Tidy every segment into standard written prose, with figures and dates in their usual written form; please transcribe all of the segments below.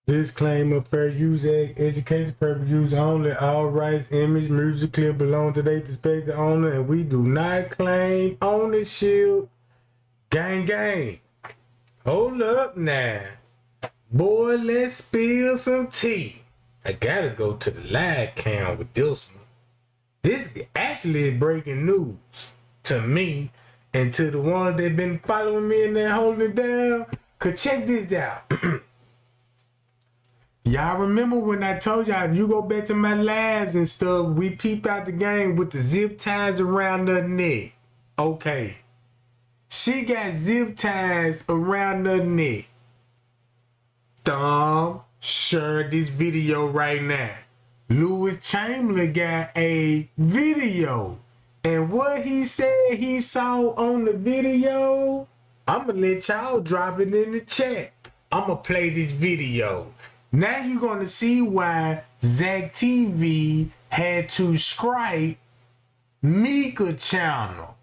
Disclaimer, fair use, education purpose use only. All rights, image, music, clip belong to their prospective owner, and we do not claim ownership. Gang, gang. Hold up now. Boy, let's spill some tea. I gotta go to the live cam with this one. This actually is breaking news to me and to the ones that been following me and they're holding it down. Cause check this out. Y'all remember when I told y'all, if you go back to my labs and stuff, we peeped out the game with the zip ties around her neck. Okay. She got zip ties around her neck. Share this video right now. Lewis Chamberlain got a video. And what he said he saw on the video, I'ma let y'all drop it in the chat. I'ma play this video. Now you're gonna see why Zach TV had to strike Mika channel.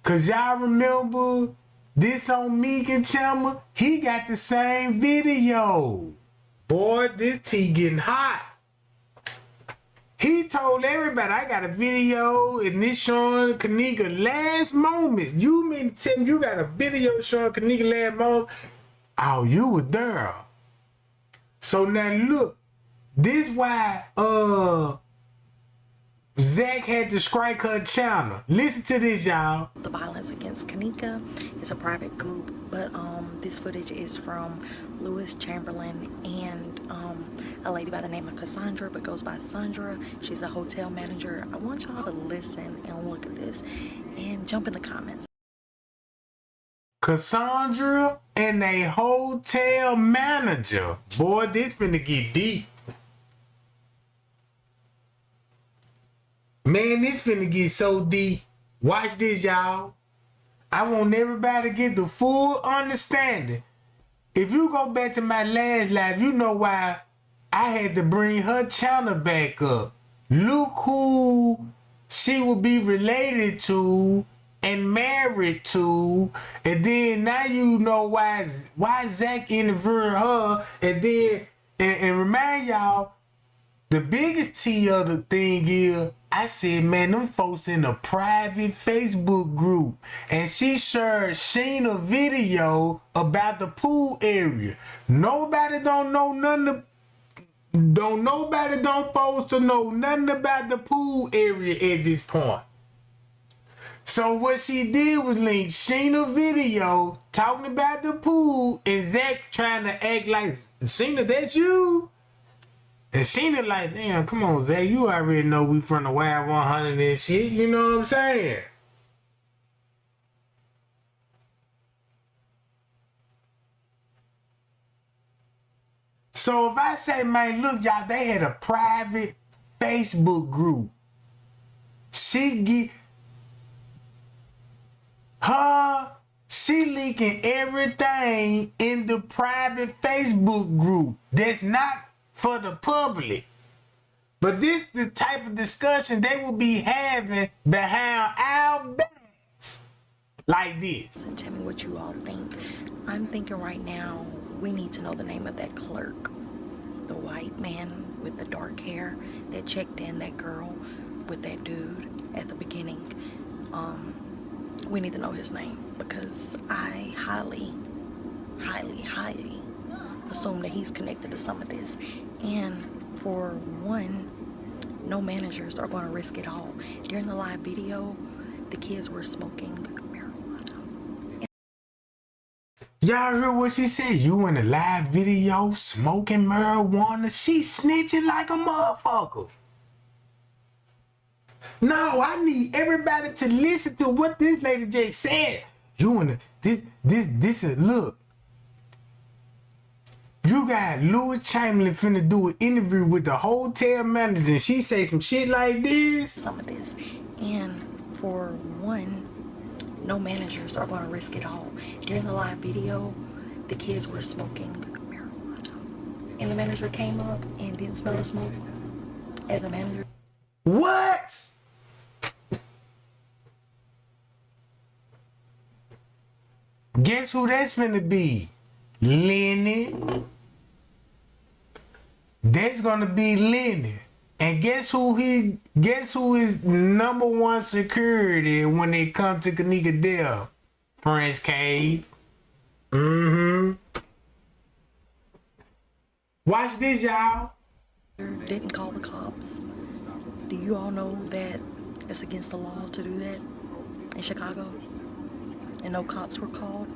Cause y'all remember this on Mika channel? He got the same video. Boy, this tea getting hot. He told everybody, I got a video and this showing Kenneka last moments. You mean to tell me you got a video showing Kenneka last moments? Oh, you were there. So now look, this why Zach had to strike her channel. Listen to this, y'all. The violence against Kenneka is a private group, but this footage is from Lewis Chamberlain and a lady by the name of Cassandra, but goes by Sandra. She's a hotel manager. I want y'all to listen and look at this and jump in the comments. Cassandra and a hotel manager. Boy, this finna get deep. Man, this finna get so deep. Watch this, y'all. I want everybody to get the full understanding. If you go back to my last live, you know why I had to bring her channel back up. Look who she would be related to and married to, and then now you know why Zach interviewed her, and then and remind y'all, the biggest tea of the thing is, I said, man, them folks in a private Facebook group, and she shared Sheena video about the pool area. Nobody don't know nothing. Nobody don't supposed to know nothing about the pool area at this point. So what she did was link Sheena video talking about the pool and Zach trying to act like, Sheena, that's you? And Sheena like, damn, come on, Zach, you already know we from the Wild 100 and shit, you know what I'm saying? So if I say, man, look, y'all, they had a private Facebook group. She leaking everything in the private Facebook group that's not for the public. But this the type of discussion they will be having behind our backs like this. And tell me what you all think. I'm thinking right now we need to know the name of that clerk. The white man with the dark hair that checked in that girl with that dude at the beginning. We need to know his name because I highly assume that he's connected to some of this. And for one, no managers are going to risk it all. During the live video, the kids were smoking marijuana. Y'all heard what she said? You in a live video smoking marijuana? She snitching like a motherfucker. No, I need everybody to listen to what this lady just said. You in a, this is, look. You got Lewis Chamberlain finna do an interview with the hotel manager and she say some shit like this. Some of this. And for one, no managers are going to risk it all. During the live video, the kids were smoking marijuana. And the manager came up and didn't smell the smoke as a manager. What? Guess who that's finna be? Lenny. That's gonna be Lenny. And guess who is number one security when it comes to Kenneka death? French Cave. Watch this, y'all. Didn't call the cops. Do you all know that it's against the law to do that in Chicago? And no cops were called.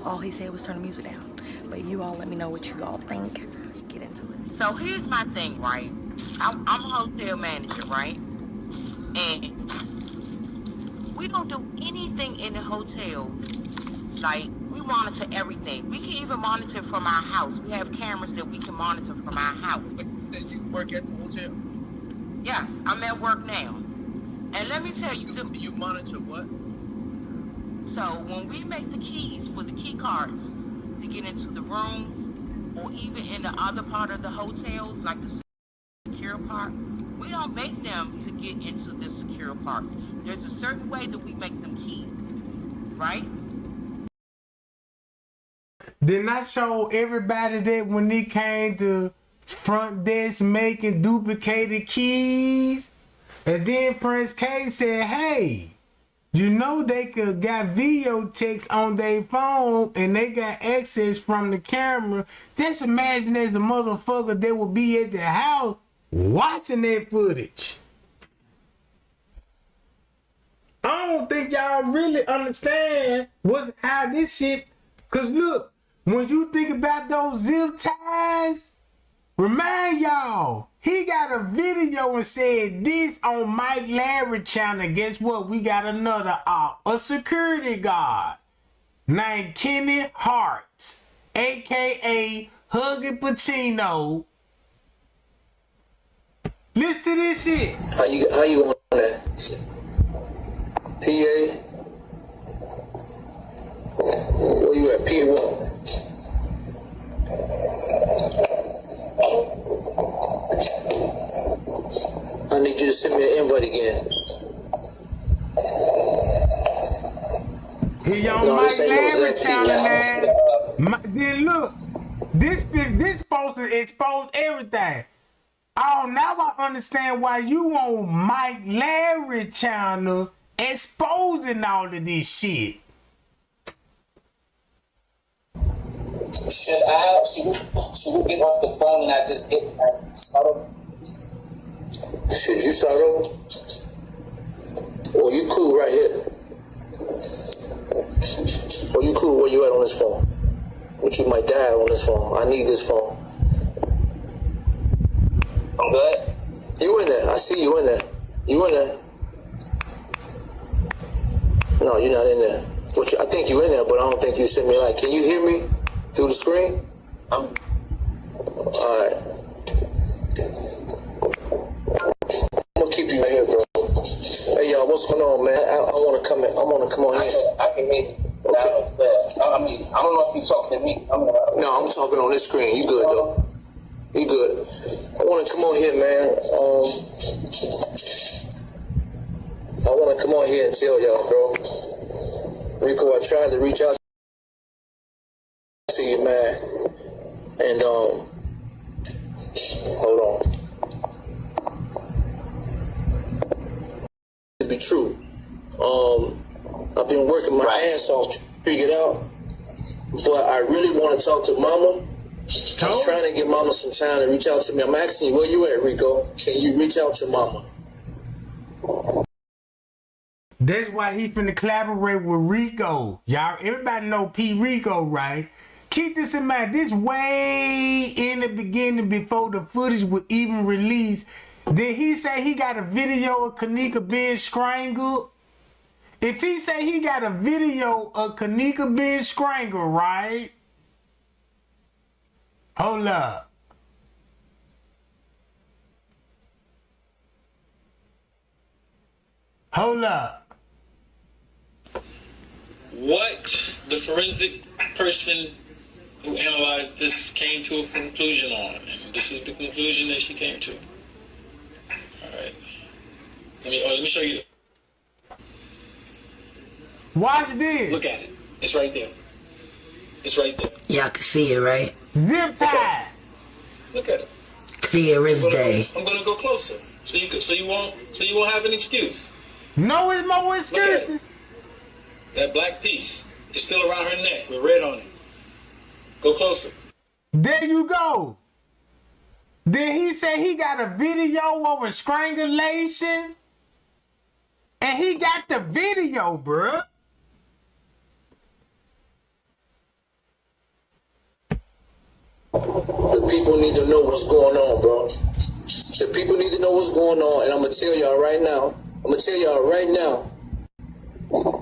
All he said was turn the music down. But you all let me know what you all think. Get into it. So here's my thing, right? I'm a hotel manager, right? And we don't do anything in the hotel. Like, we monitor everything. We can even monitor from our house. We have cameras that we can monitor from our house. That you work at the hotel? Yes, I'm at work now. And let me tell you, You monitor what? so when we make the keys for the key cards to get into the rooms, or even in the other part of the hotels, like the secure part, we don't make them to get into the secure part. There's a certain way that we make them keys, right? Didn't I show everybody that when it came to front desk making duplicated keys? And then French K said, hey, you know they could got video text on their phone and they got access from the camera. Just imagine there's a motherfucker that will be at the house watching that footage. I don't think y'all really understand how this shit, cause look, when you think about those zip ties, remind y'all, he got a video and said this on Mike Larry channel. Guess what? We got another a security guard named Kenny Hart, aka Huggy Pacino. Listen to this shit. How you on that? PA? Where you at? PA1? I need you to send me an invite again. He on No, Mike this ain't no Larry Zach channel, man. Then look, this supposed to expose everything. Oh, now I understand why you on Mike Larry channel exposing all of this shit. Should we get off the phone and I just get started? Should you start over? Or you cool right here? Or you cool where you at on this phone? But you might die on this phone. I need this phone. I'm good. You in there. I see you in there. You in there. No, you're not in there. I think you in there, but I don't think you sent me a like. Can you hear me through the screen? All right. I'm gonna keep you in here, bro. Hey, y'all, what's going on, man? I want to come in. I want to come on here. I can hear you. Okay. I mean, I don't know if you're talking to me. No, I'm talking on this screen. You good, though? You good? I want to come on here, man. I want to come on here and tell y'all, bro. Rico, I tried to reach out to you, man. And, hold on. To be true. I've been working my ass off to figure it out. But I really want to talk to Mama. I'm trying to get Mama some time to reach out to me. I'm asking you, where you at, Rico? Can you reach out to Mama? That's why he finna collaborate with Rico. Y'all, everybody know P. Rico, right? Keep this in mind. This way in the beginning, before the footage was even released, did he say he got a video of Kenneka being strangled? If he say he got a video of Kenneka being strangled, right? Hold up. Hold up. What the forensic person who analyzed this came to a conclusion on, and this is the conclusion that she came to. All right. Let me show you. Watch this. Look at it. It's right there. It's right there. Y'all can see it, right? Zip tie. Look at it. Clear as day. I'm gonna go closer, so you won't have an excuse. No, it's more excuses. That black piece is still around her neck with red on it. Go closer. There you go. Then he said he got a video of a strangulation. And he got the video, bruh. The people need to know what's going on, bro. The people need to know what's going on, and I'm gonna tell y'all right now.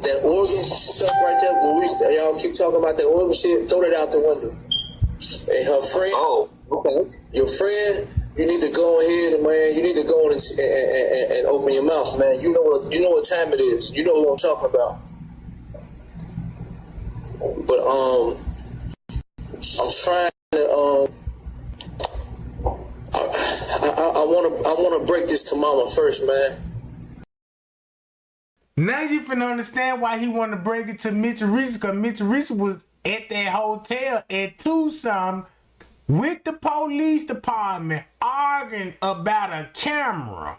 That organ stuff right there, when y'all keep talking about that organ shit, throw that out the window. And her friend, your friend, you need to go ahead and, man, you need to go on and open your mouth, man. You know what time it is. You know what I'm talking about. But I'm trying to I wanna break this to Mama first, man. Now you finna understand why he wanted to break it to Mitch Reese, because Mitch Reese was at that hotel at Tucson with the police department arguing about a camera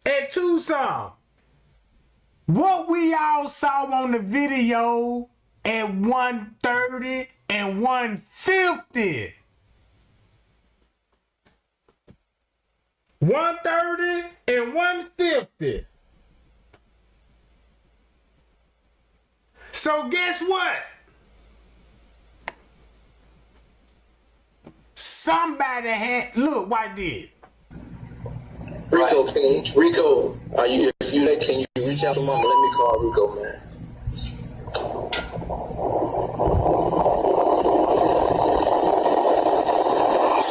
at Tucson. What we all saw on the video at 1:30 and 1:50. 1:30 and 1:50. So guess what? Somebody had, look what I did. Rico, are you, if you can you reach out to Mama? Let me call Rico, man.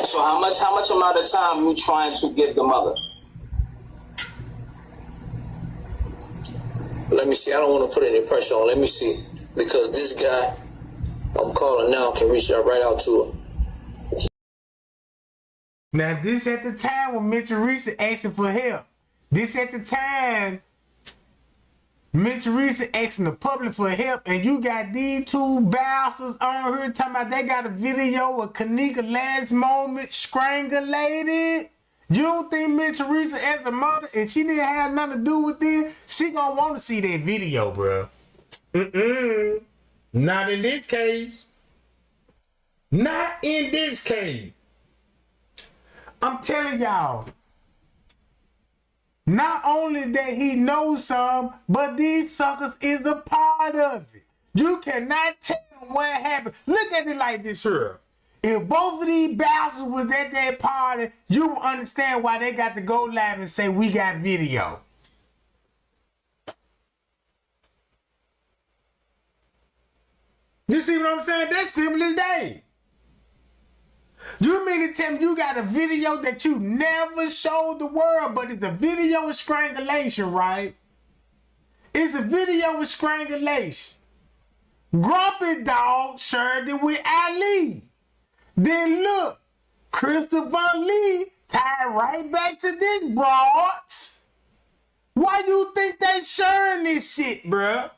So how much amount of time you trying to give the mother? Let me see. I don't want to put any pressure on. Let me see. Because this guy I'm calling now can reach out right out to her. Now this at the time when Mitch Reese asking for help. This at the time Mitch Reese asking the public for help, and you got these two bastards on here talking about they got a video of Kenneka last moment strangulated. You don't think Mitch Reese as a mother, and she didn't have nothing to do with this, she gonna want to see that video, bro. Not in this case. Not in this case. I'm telling y'all, not only that he knows some, but these suckers is a part of it. You cannot tell what happened. Look at it like this here. If both of these bastards was at that party, you will understand why they got to go live and say we got video. You see what I'm saying? That's simple as day. You mean to tell me you got a video that you never showed the world, but it's a video of strangulation, right? It's a video of strangulation. Grumpy Dog shared it with Ali. Then look, Christopher Lee tied right back to this broad. Why you think they sharing this shit, bruh?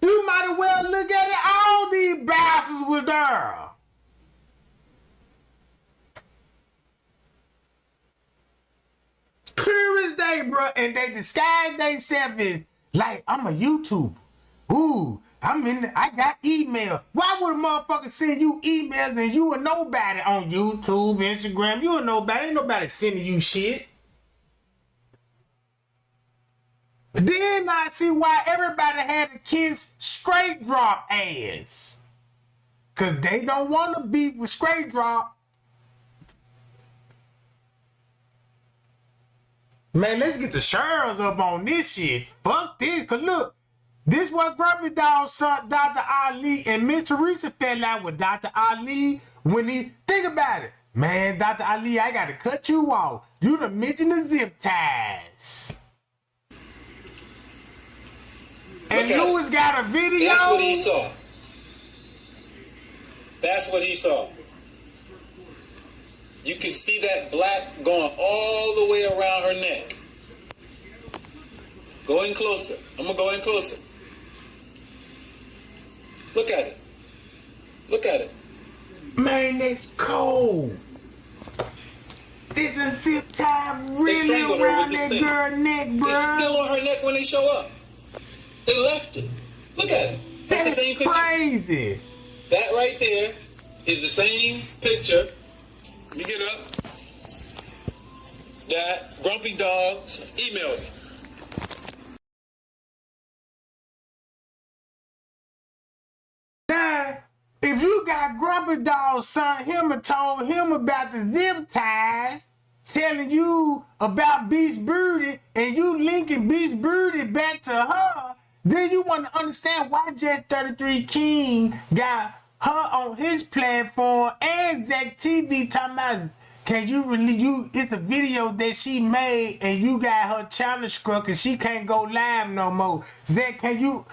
You might as well look at it. All these bastards was there. Clear as day, bro. And they disguise themselves as like, I'm a YouTuber. Ooh, I got email. Why would a motherfucker send you emails and you a nobody on YouTube, Instagram? You a nobody. Ain't nobody sending you shit. Then I see why everybody had to kiss Straight Drop ass. Cause they don't want to be with Straight Drop. Man, let's get the shares up on this shit. Fuck this. Cause look, this what Grumpy Dog son Dr. Ali and Miss Teresa fell out with Dr. Ali when he, think about it. Man, Dr. Ali, I gotta cut you off. You done mentioned the zip ties. And Lewis got a video. That's what he saw. That's what he saw. You can see that black going all the way around her neck. Go in closer. I'm going to go in closer. Look at it. Look at it. Man, that's cold. This is zip tie really strangled her around with this that thing. girl neck, bro. It's still on her neck when they show up. They left it. Look at it. That's the same picture. Crazy. That right there is the same picture. Let me get up. That Grumpy Dogs emailed me. Now, if you got Grumpy Dog son him and told him about the zip ties, telling you about Beast Birdie, and you linking Beast Birdie back to her, then you want to understand why Just 33 King got her on his platform and Zach TV talking about, can you release you? It's a video that she made and you got her channel struck and she can't go live no more. Zach, can you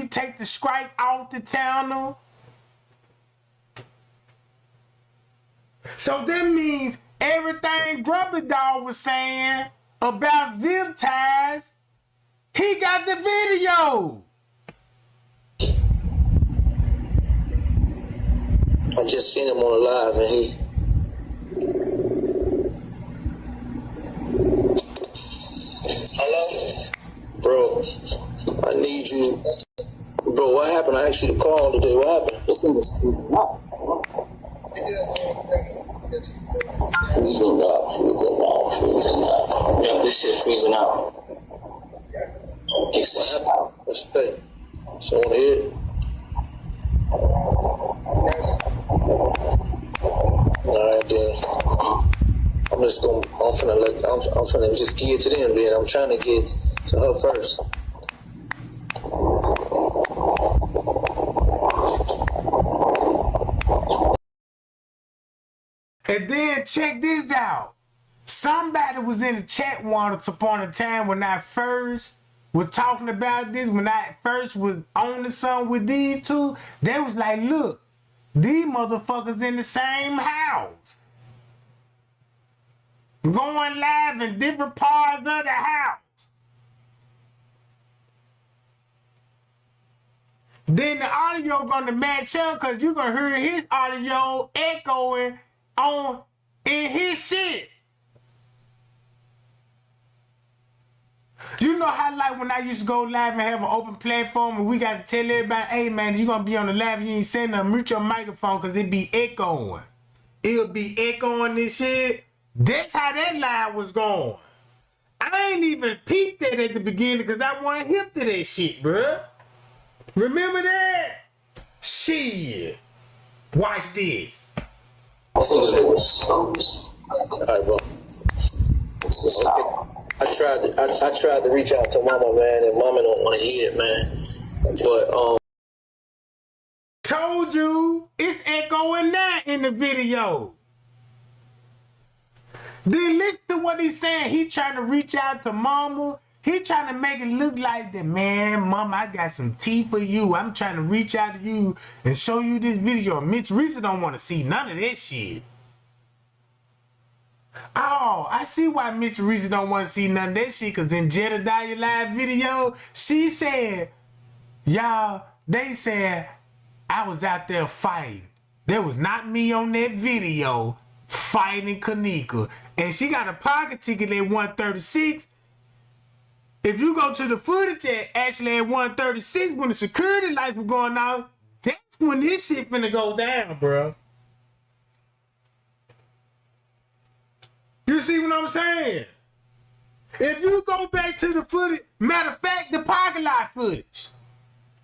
take the strike off the channel? So that means everything Grumpy Dog was saying about zip ties, he got the video. I just seen him on the live and he. Hello? Bro, I need you. Bro, what happened? I asked you to call today. What happened? This thing is freezing up. Freezing up. Yeah, this shit's freezing up. It's What's that? Someone here? Alright then. I'm finna just get to them then. I'm trying to get to her first. And then check this out. Somebody was in the chat once upon a time when I first was talking about this, when I first was on the song with these two, they was like, look, these motherfuckers in the same house. Going live in different parts of the house. Then the audio gonna match up because you're gonna hear his audio echoing in his shit. You know how like when I used to go live and have an open platform and we got to tell everybody, hey man, you gonna be on the live, you ain't saying nothing, mute your microphone because it be echoing. It'll be echoing this shit. That's how that live was going. I ain't even peeped that at the beginning because I wasn't hip to that shit, bruh. Remember that? Shit. Watch this. Alright, bro. I tried to reach out to Mama, man, and Mama don't want to hear it, man. But told you it's echoing that in the video. Then listen to what he's saying. He trying to reach out to Mama. He trying to make it look like that, man, Mama, I got some tea for you. I'm trying to reach out to you and show you this video. Mitch Reese don't want to see none of that shit. Oh, I see why Mitch Reese don't want to see none of that shit, because in Jedediah live video, she said, y'all, they said I was out there fighting. There was not me on that video fighting Kenneka. And she got a pocket ticket at 136. If you go to the footage actually at 136 when the security lights were going off, that's when this shit finna go down, bro. You see what I'm saying? If you go back to the footage, matter of fact, the parking lot footage,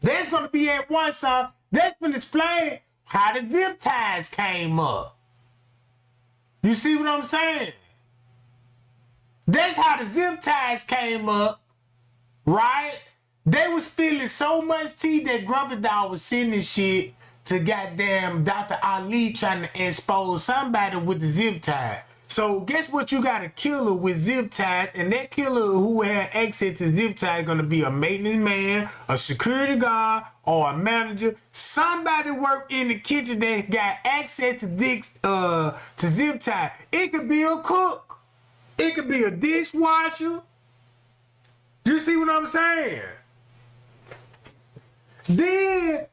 that's gonna be at one song. That's been explained how the zip ties came up. You see what I'm saying? That's how the zip ties came up, right? They was spilling so much tea that Grumpy Dog was sending shit to goddamn Dr. Ali trying to expose somebody with the zip tie. So guess what? You got a killer with zip ties, and that killer who had access to zip ties gonna be a maintenance man, a security guard, or a manager. Somebody work in the kitchen that got access to zip tie. It could be a cook. It could be a dishwasher. You see what I'm saying? Then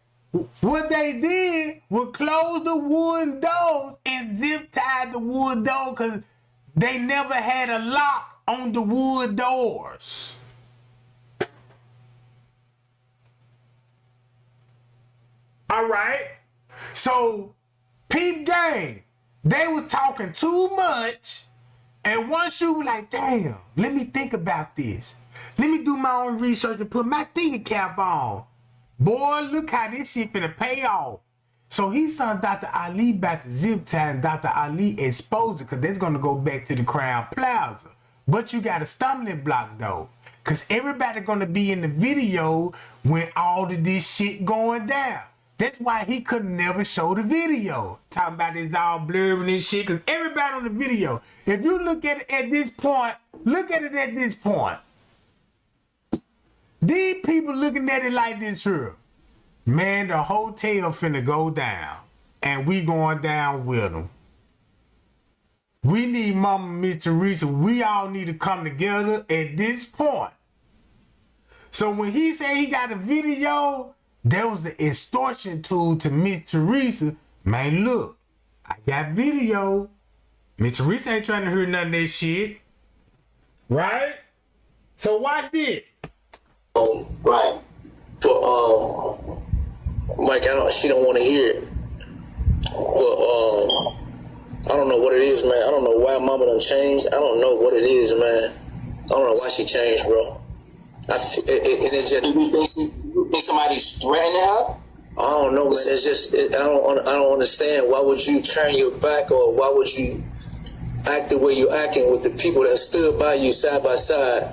what they did was close the wooden door and zip tied the wood door because they never had a lock on the wood doors. All right. So, peep game. They was talking too much. And once you were like, damn, let me think about this. Let me do my own research and put my thinking cap on. Boy, look how this shit finna pay off. So he saw Dr. Ali about to zip tie and Dr. Ali exposed it because that's going to go back to the Crown Plaza. But you got a stumbling block though. Because everybody going to be in the video when all of this shit going down. That's why he could never show the video. Talking about it's all blurry and shit. Because everybody on the video. If you look at it at this point, look at it at this point. These people looking at it like this here. Man, the hotel finna go down. And we going down with them. We need Mama Miss Teresa. We all need to come together at this point. So when he said he got a video, there was an extortion tool to Miss Teresa. Man, look, I got video. Miss Teresa ain't trying to hear none of that shit. Right? So watch this. Right. But like she don't want to hear it. But I don't know what it is, man. I don't know why Mama done changed. I don't know what it is, man. I don't know why she changed, bro. It just. You think somebody's threatening her? I don't know, man. It's just I don't understand. Why would you turn your back, or why would you act the way you're acting with the people that stood by you side by side,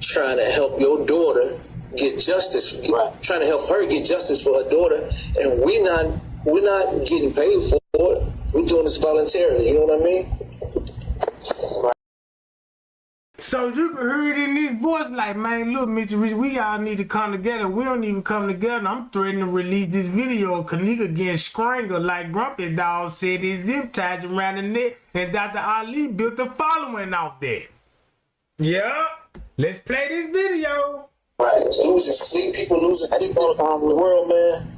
trying to help your daughter get justice, right. Trying to help her get justice for her daughter, and we're not getting paid for it. We're doing this voluntarily. You know what I mean? Right. So you can hear it in this voice like, man, look, Mr. Rich, we all need to come together. We don't even come together. I'm threatening to release this video of Kenneka getting strangled like Grumpy Dog said his zip ties around the neck, and Dr. Ali built a following off that. Yeah, let's play this video. Right, losing sleep, people losing sleep all around the world, man.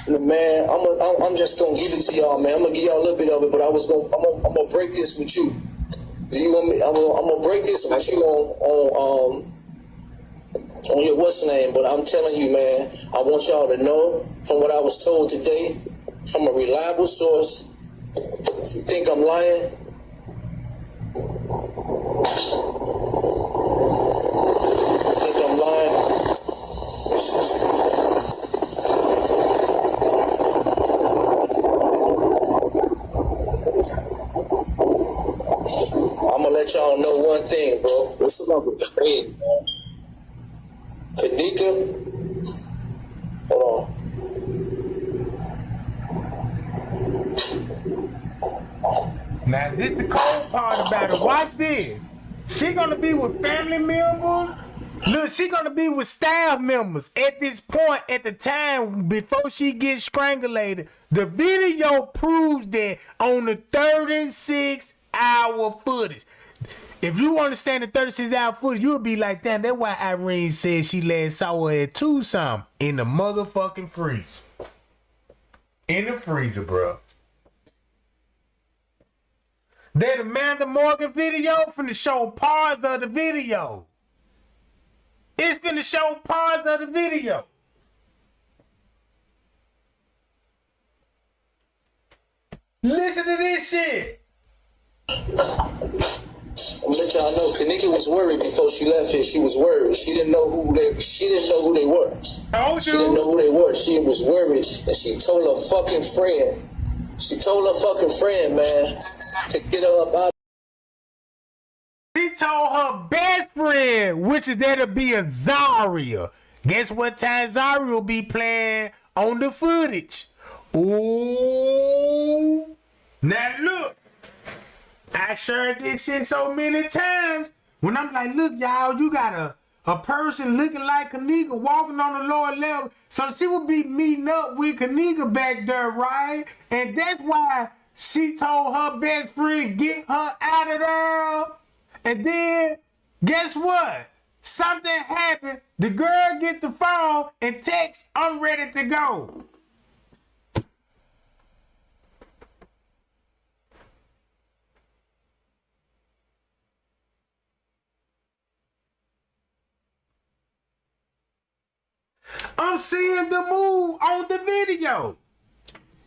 Man, I'm just gonna give it to y'all, man. I'm gonna give y'all a little bit of it, but I'm gonna break this with you. Do you want me? I'm gonna break this with you on your what's name? But I'm telling you, man, I want y'all to know from what I was told today, from a reliable source. If you think I'm lying, let y'all know one thing, bro. This is gonna be crazy, man. Kenneka, hold on. Now this the cold part about it. Watch this. She gonna be with family members. Look, she gonna be with staff members at this point at the time before she gets strangulated. The video proves that on the 36-hour footage. If you understand the 36-hour footage, you'll be like, damn, that's why Irene said she last saw her at Tucson in the motherfucking freezer. In the freezer, bro. That Amanda Morgan video from the show parts of the video. It's been to show parts of the video. Listen to this shit. I'm gonna let y'all know, Kenneka was worried before she left here. She was worried. She didn't know who they were. She didn't know who they were. She was worried, and she told her fucking friend. She told her fucking friend, man, to get her up out. She told her best friend, which is there to be a Zaria. Guess what time Zaria will be playing on the footage? Ooh. Now look. I shared this shit so many times. When I'm like, look, y'all, you got a person looking like Kenneka walking on the lower level. So she would be meeting up with Kenneka back there, right? And that's why she told her best friend, get her out of there. And then, guess what? Something happened. The girl get the phone and text, I'm ready to go. I'm seeing the move on the video.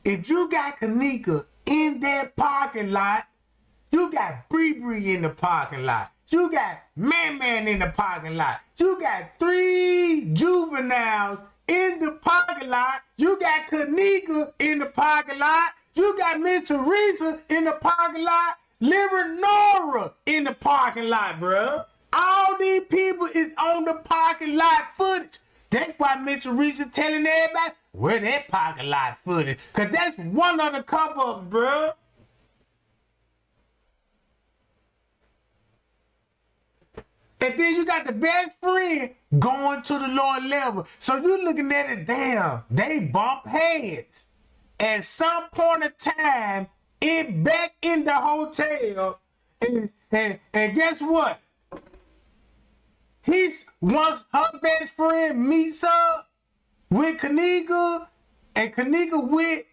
If you got Kenneka in that parking lot, you got Bree in the parking lot. You got Man in the parking lot. You got 3 juveniles in the parking lot. You got Kenneka in the parking lot. You got Miss Teresa in the parking lot. Lyra Nora in the parking lot, bro. All these people is on the parking lot footage. That's why Miss Teresa telling everybody where that parking lot footage. Cause that's one of the cover-ups, bro. And then you got the best friend going to the lower level. So you looking at it, damn, they bump heads. At some point of time, back in the hotel, and guess what? Once her best friend meets up with Kenneka, and Kenneka with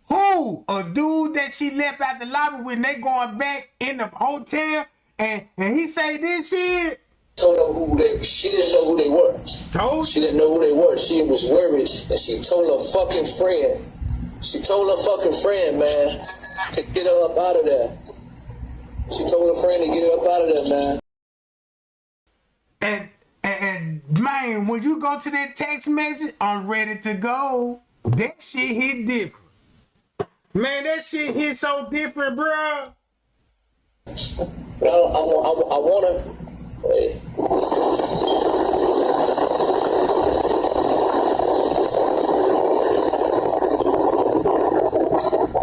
who? A dude that she left out the lobby with, and they going back in the hotel. And he say this shit. She didn't know who they were. She didn't know who they were. She was worried, and she told her fucking friend. She told her fucking friend, man, to get her up out of there. She told her friend to get her up out of there, man. And man, when you go to that text message, I'm ready to go. That shit hit different. Man, that shit hit so different, bro. Well, I want to. Wait.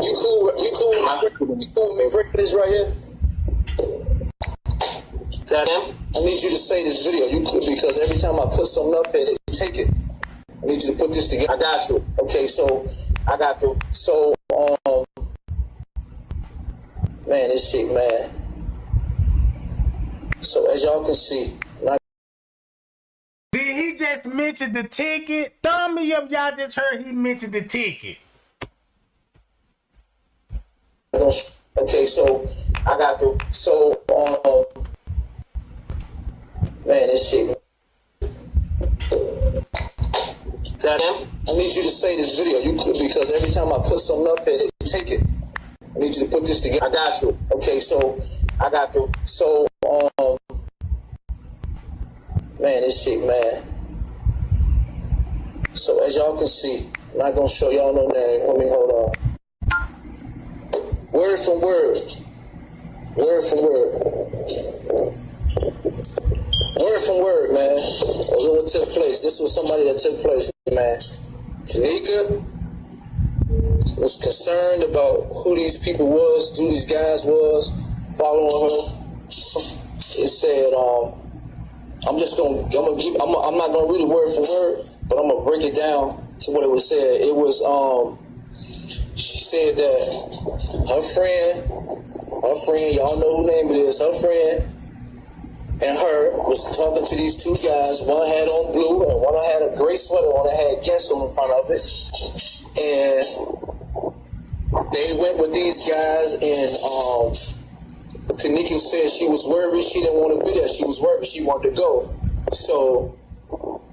You cool with me breaking this right here? Is that him? I need you to say this video. You could, because every time I put something up here, they take it. I need you to put this together. I got you. Okay, so I got you. So man, this shit, man. So as y'all can see, did he just mention the ticket? Thumb me up, y'all just heard he mentioned the ticket. Okay, so I got you. So man, this shit. Is that him? I need you to say this video. You could, because every time I put something up here, they take it. I need you to put this together. I got you. Okay, so I got you. So man, this shit, man. So as y'all can see, I'm not gonna show y'all no name. Let me hold on. Word for word. Word for word. Word for word, man. What took place. This was somebody that took place, man. Kenneka was concerned about who these people was, who these guys was, following her. It said, I'm not gonna read it word for word, but I'm gonna break it down to what it was said. It was, she said that her friend, y'all know who name it is, her friend and her was talking to these 2 guys. One had on blue and one had a gray sweater, one had Guess on in front of it. And they went with these guys, and Kenneka said she was worried. She didn't want to be there. She was worried. She wanted to go. So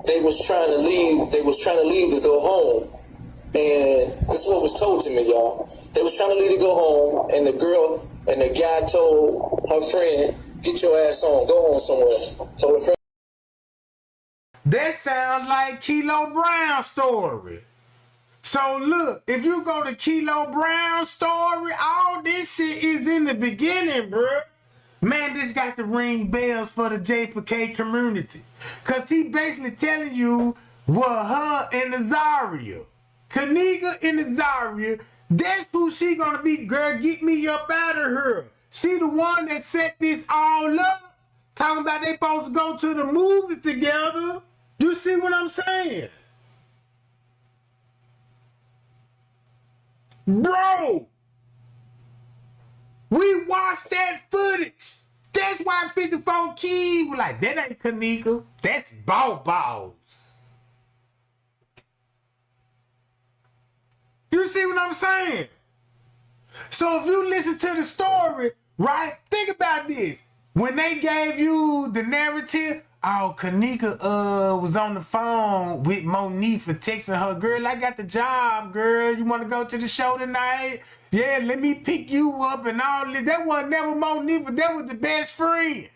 they was trying to leave. They was trying to leave to go home. And this is what was told to me, y'all. They was trying to leave to go home, and the girl and the guy told her friend, "Get your ass on. Go on somewhere." So her friend. That sounds like Kilo Brown's story. So look, if you go to Kilo Brown's story, all this shit is in the beginning, bro. Man, this got to ring bells for the J4K community. Cause he basically telling you what her and Azaria, Kenneka and Azaria, that's who she gonna be, girl. Get me up out of her. She the one that set this all up. Talking about they supposed to go to the movie together. You see what I'm saying? Bro, we watched that footage. That's why 54 Keys was like, that ain't Kenneka. That's Balls. You see what I'm saying? So if you listen to the story, right, think about this. When they gave you the narrative oh, Kenneka was on the phone with Monique for texting her, girl, I got the job, girl. You want to go to the show tonight? Yeah, let me pick you up and all this. That wasn't never Monique, but that was the best friend.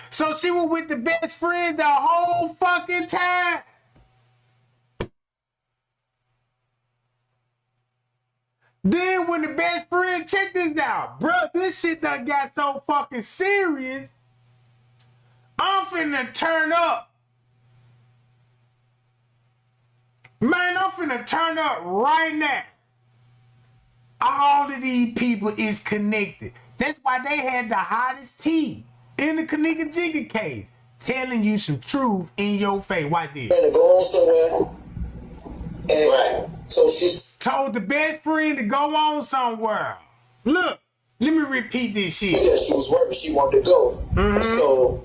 So she was with the best friend the whole fucking time. Then when the best friend, check this out, bro, this shit done got so fucking serious. I'm finna turn up. Man, I'm finna turn up right now. All of these people is connected. That's why they had the hottest tea in the Kenneka Jenkins case, telling you some truth in your face. Why did? Trying to go on somewhere. And so she's told the best friend to go on somewhere. Look, let me repeat this shit. Yeah, she was working. She wanted to go. So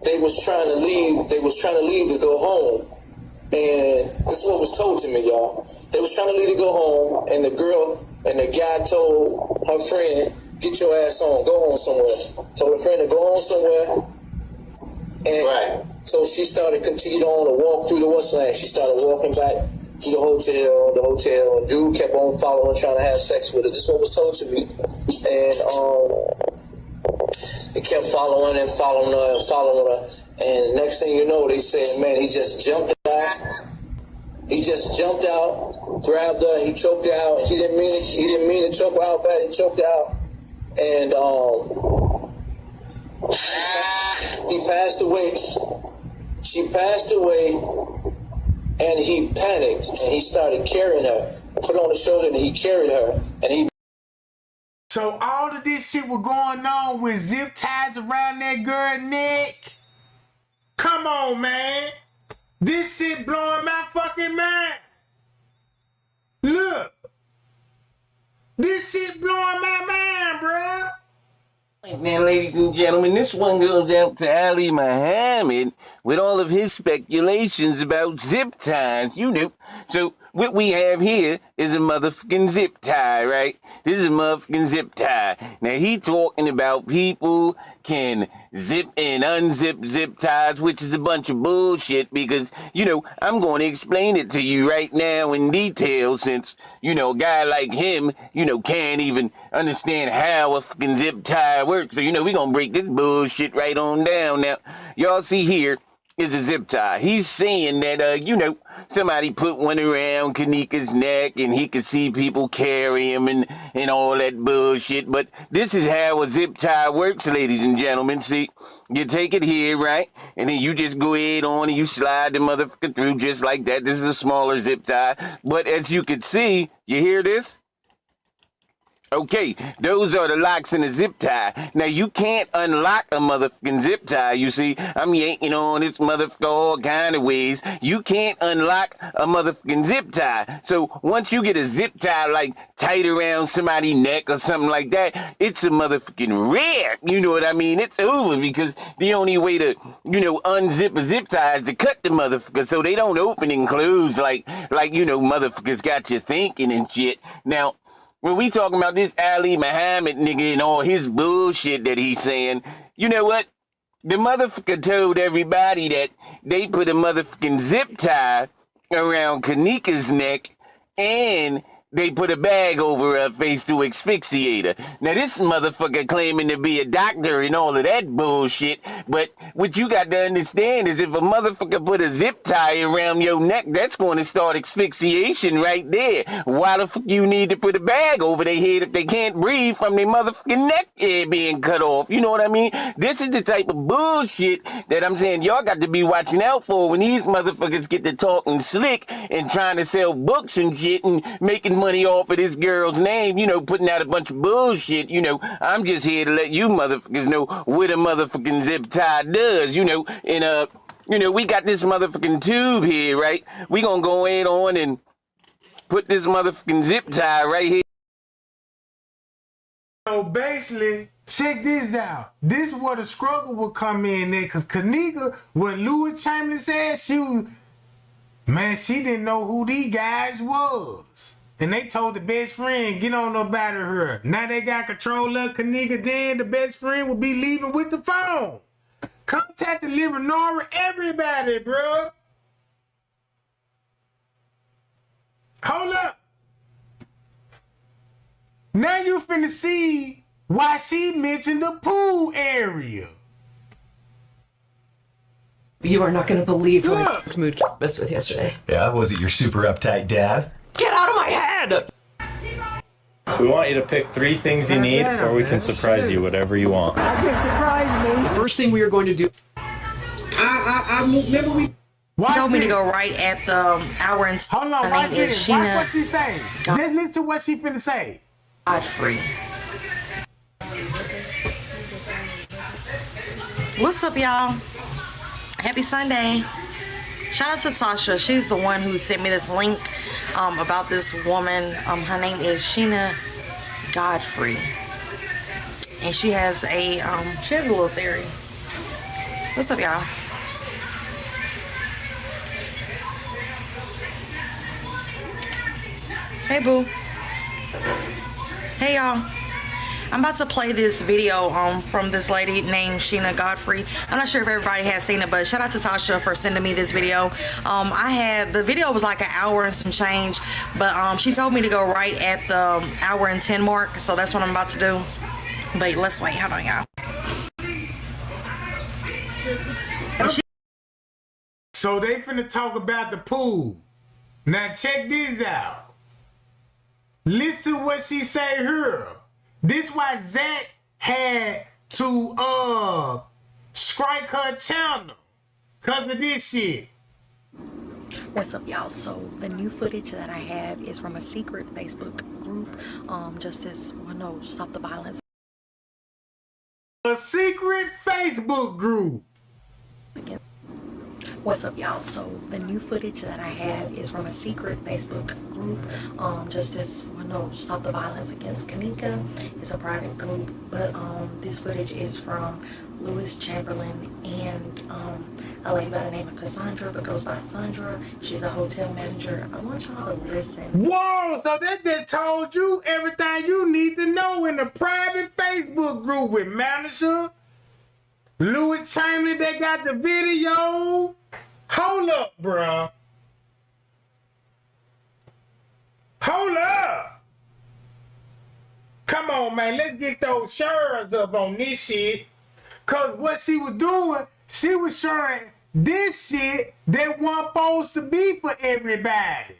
they was trying to leave. They was trying to leave to go home. And this is what was told to me, y'all. They was trying to leave to go home, and the girl and the guy told her friend, "Get your ass on, go on somewhere." Told her friend to go on somewhere. And so she continued on to walk through the what's name. She started walking back to the hotel, and dude kept on following, trying to have sex with her. This is what was told to me. And it kept following her. And next thing you know, they said, man, he just jumped out. He just jumped out, grabbed her, he choked her out. He didn't mean to choke her out bad. He choked her out. And he passed away. She passed away. And he panicked, and he started carrying her, put on the shoulder, and he carried her, and he... So all of this shit was going on with zip ties around that girl's neck? Come on, man. This shit blowing my fucking mind. Look. This shit blowing my mind, bruh. Right now, ladies and gentlemen, this one goes out to Ali Muhammad with all of his speculations about zip ties, you know. So what we have here is a motherfucking zip tie, right? This is a motherfucking zip tie. Now he talking about people can zip and unzip zip ties, which is a bunch of bullshit because, you know, I'm going to explain it to you right now in detail since, you know, a guy like him, you know, can't even understand how a fucking zip tie works. So, you know, we're going to break this bullshit right on down. Now, y'all see here is a zip tie. He's saying that, you know, somebody put one around Kenneka's neck and he could see people carry him and all that bullshit. But this is how a zip tie works, ladies and gentlemen. See, you take it here, right? And then you just go ahead on and you slide the motherfucker through just like that. This is a smaller zip tie. But as you can see, you hear this? Okay, those are the locks in a zip tie. Now, you can't unlock a motherfucking zip tie, you see. I'm yanking on this motherfucker all kind of ways. You can't unlock a motherfucking zip tie. So, once you get a zip tie, like, tight around somebody's neck or something like that, it's a motherfucking wrap. You know what I mean? It's over because the only way to, you know, unzip a zip tie is to cut the motherfucker so they don't open and close like you know, motherfuckers got you thinking and shit. Now, when we talking about this Ali Muhammad nigga and all his bullshit that he's saying, you know what? The motherfucker told everybody that they put a motherfucking zip tie around Kenneka's neck and they put a bag over her face to asphyxiate her. Now, this motherfucker claiming to be a doctor and all of that bullshit, but what you got to understand is if a motherfucker put a zip tie around your neck, that's going to start asphyxiation right there. Why the fuck you need to put a bag over their head if they can't breathe from their motherfucking neck being cut off? You know what I mean? This is the type of bullshit that I'm saying y'all got to be watching out for when these motherfuckers get to talking slick and trying to sell books and shit and making money off of this girl's name, you know, putting out a bunch of bullshit. You know, I'm just here to let you motherfuckers know what a motherfucking zip tie does, you know. And you know, we got this motherfucking tube here, right? We gonna go ahead on and put this motherfucking zip tie right here. So basically, check this out. This is where the struggle will come in there, because Kenneka, what Louis Chamberlain said, she didn't know who these guys was. And they told the best friend, get on up out of her. Now they got control of Kenneka, then the best friend will be leaving with the phone. Contact the Leonora, everybody, bro. Hold up. Now you finna see why she mentioned the pool area. You are not going to believe who I Look. moved this with yesterday. Yeah, was it your super uptight dad? Get out of my head! We want you to pick 3 things you need, or we can surprise you, whatever you want. The first thing we are going to do. Remember we. She told me to go right at the hour and. Hold on, Her watch name is this. Watch Sheena what she saying. Just listen to what she finna say. Godfrey. What's up, y'all? Happy Sunday. Shout out to Tasha. She's the one who sent me this link about this woman. Her name is Sheena Godfrey. And she has a little theory. What's up, y'all? Hey, boo. Hey, y'all. I'm about to play this video from this lady named Sheena Godfrey. I'm not sure if everybody has seen it, but shout out to Tasha for sending me this video. The video was like an hour and some change, but she told me to go right at the hour and 10 mark, so that's what I'm about to do. But let's wait. Hold on, y'all. So they finna talk about the pool. Now check this out. Listen to what she say here. This why Zach had to strike her channel because of this shit. What's up, y'all? So the new footage that I have is from a secret Facebook group. Stop the violence. A secret Facebook group. What's up, y'all? So the new footage that I have is from a secret Facebook group. Stop the violence against Kenneka. It's a private group, but this footage is from Lewis Chamberlain and a lady by the name of Cassandra, but goes by Sandra. She's a hotel manager. I want y'all to listen. Whoa, so that just told you everything you need to know in the private Facebook group with manager Lewis Chamberlain. They got the video. Hold up, bro. Hold up. Come on, man. Let's get those shares up on this shit. Because what she was doing, she was sharing this shit that wasn't supposed to be for everybody.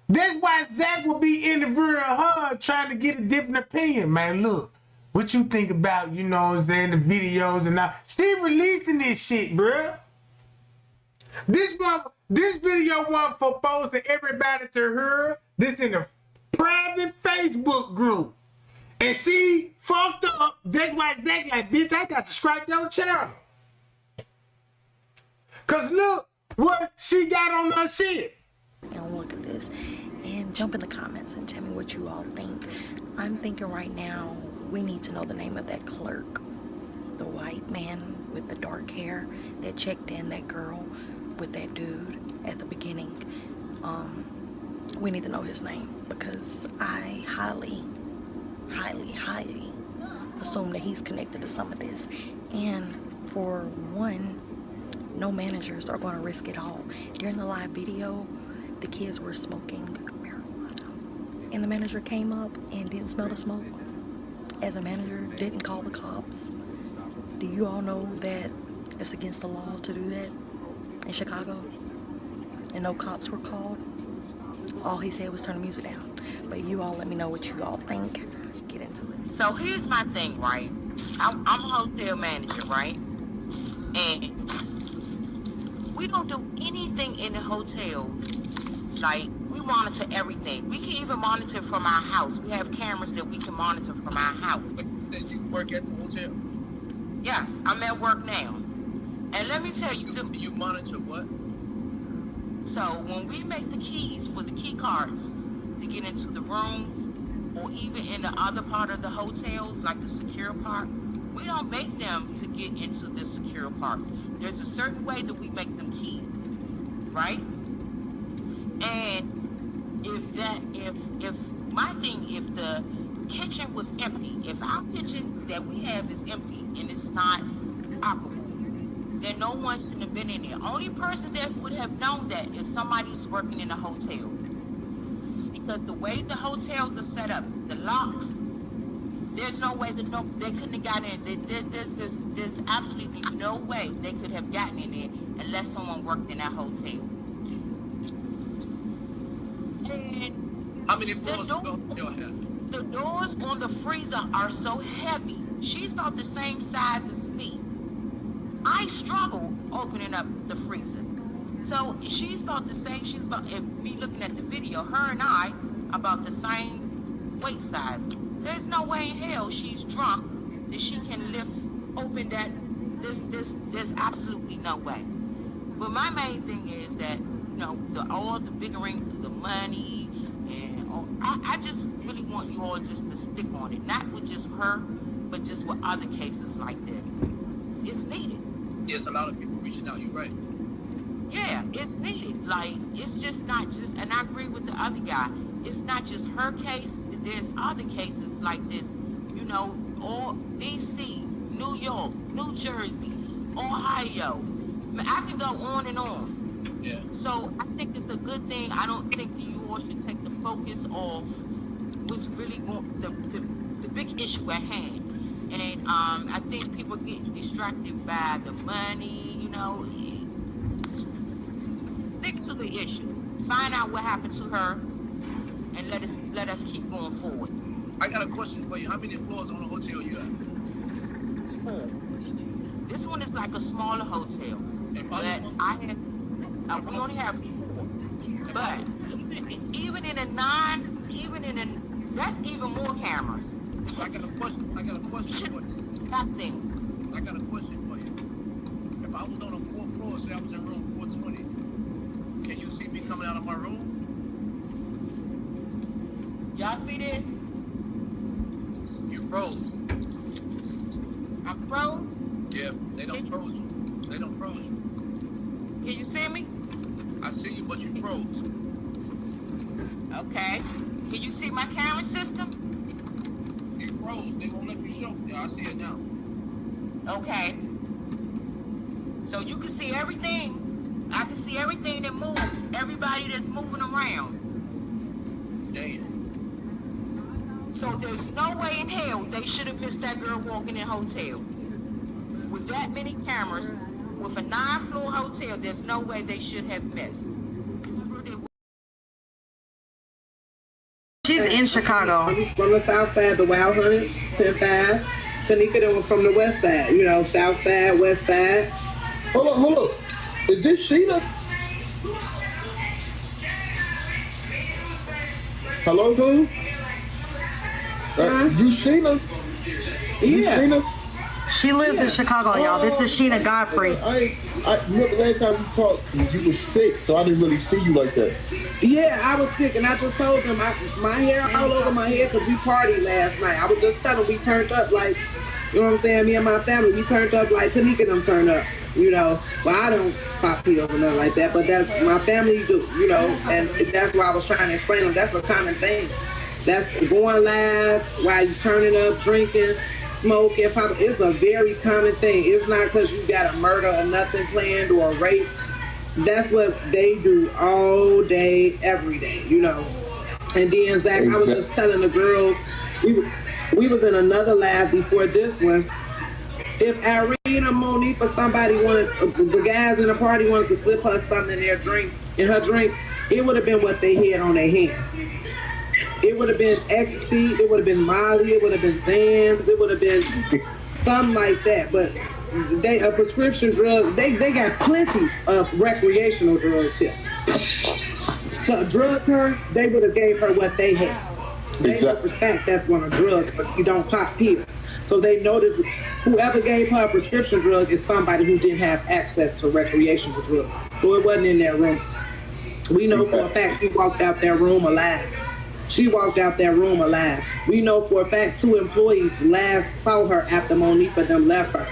That's why Zach will be interviewing her trying to get a different opinion. Man, look. What you think about, you know what I'm saying, the videos and all. Still releasing this shit, bruh. This video wasn't proposed to everybody to her. This in a private Facebook group. And she fucked up. That's why Zach like, bitch, I got to strike your channel. Cause look what she got on her shit. And look at this. And jump in the comments and tell me what you all think. I'm thinking right now, we need to know the name of that clerk. The white man with the dark hair that checked in that girl with that dude at the beginning. We need to know his name because I highly assume that he's connected to some of this. And for one, no managers are going to risk it all. During the live video, the kids were smoking marijuana. And the manager came up and didn't smell the smoke. As a manager, didn't call the cops. Do you all know that it's against the law to do that in Chicago? And no cops were called. All he said was turn the music down. But you all let me know what you all think. Get into it. So here's my thing, right? I'm a hotel manager, right? And we don't do anything in the hotel. Like, we monitor everything. We can even monitor from our house. We have cameras that we can monitor from our house. Did you work at the hotel? Yes, I'm at work now. And let me tell you, You monitor what? so when we make the keys for the key cards to get into the rooms or even in the other part of the hotels, like the secure part, we don't make them to get into the secure part. There's a certain way that we make them keys, right? And if my thing, if the kitchen was empty, if our kitchen that we have is empty and it's not operable, then no one should have been in there. Only person that would have known that is somebody who's working in a hotel. Because the way the hotels are set up, the locks, there's no way that they couldn't have gotten in. There's absolutely no way they could have gotten in there unless someone worked in that hotel. And how many floors do the hotel have? The doors on the freezer are so heavy. She's about the same size as me. I struggle opening up the freezer. So she's about the same. She's about, if me looking at the video, her and I about the same weight size. There's no way in hell she's drunk that she can open that. There's absolutely no way. But my main thing is that, you know, all the bickering, the money, and I just really want you all just to stick on it. Not with just her, but just with other cases like this. It's needed. There's a lot of people reaching out, you're right. Yeah, it's needed. Like, it's just not just, and I agree with the other guy, it's not just her case, there's other cases like this, you know, all DC, New York, New Jersey, Ohio. I can go on and on. Yeah. So I think it's a good thing. I don't think that you all should take the focus off what's really going, the big issue at hand. And I think people get distracted by the money, you know. Stick to the issue. Find out what happened to her, and let us keep going forward. I got a question for you. How many floors on the hotel you have? It's 4. This one is like a smaller hotel. But we only have 4. But even in that's even more cameras. So I got a question for you. Nothing. I got a question for you. If I was on the 4th floor, say I was in room 420, can you see me coming out of my room? Y'all see this? You froze. I froze? Yeah, they don't froze you. They don't froze you. Can you see me? I see you, but you froze. Okay. Can you see my camera system? You froze. They won't let you show. Yeah, I see it now. Okay. So you can see everything. I can see everything that moves. Everybody that's moving around. Damn. So there's no way in hell they should have missed that girl walking in hotels. With that many cameras, with a 9-floor hotel, there's no way they should have missed. She's in Chicago. I'm from the south side, the Wild Hunters, 10-5. Kenneka then was from the west side, you know, south side, west side. Hold up. Is this Sheena? Hello? Who? You Sheena? Yeah. You Sheena? She lives in Chicago, y'all. This is Sheena Godfrey. I remember last time we talked, you were sick, so I didn't really see you like that. Yeah, I was sick, and I just told them my hair all over my head because we partied last night. I was just telling them we turned up like, you know what I'm saying? Me and my family, we turned up like Kenneka them turned up, you know. Well, I don't pop pills or nothing like that, but that's my family do, you know. And that's why I was trying to explain to them that's a common thing. That's going live while you turning up, drinking, smoking, popping. It's a very common thing. It's not because you got a murder or nothing planned or a rape. That's what they do all day, every day, you know. And then, Zach, I was just telling the girls, we was in another lab before this one. If Irene or Monique or somebody wanted, the guys in the party wanted to slip her something in her drink, it would have been what they had on their hand. It would have been ecstasy, it would have been Molly, it would have been Zans, it would have been something like that. But a prescription drug, they got plenty of recreational drugs here. So drug her, they would have gave her what they had. They know for fact that's one of drugs, but you don't pop pills. So they noticed whoever gave her a prescription drug is somebody who didn't have access to recreational drugs. So it wasn't in their room. We know for a fact she walked out that room alive. She walked out that room alive. We know for a fact 2 employees last saw her after Monique and them left her.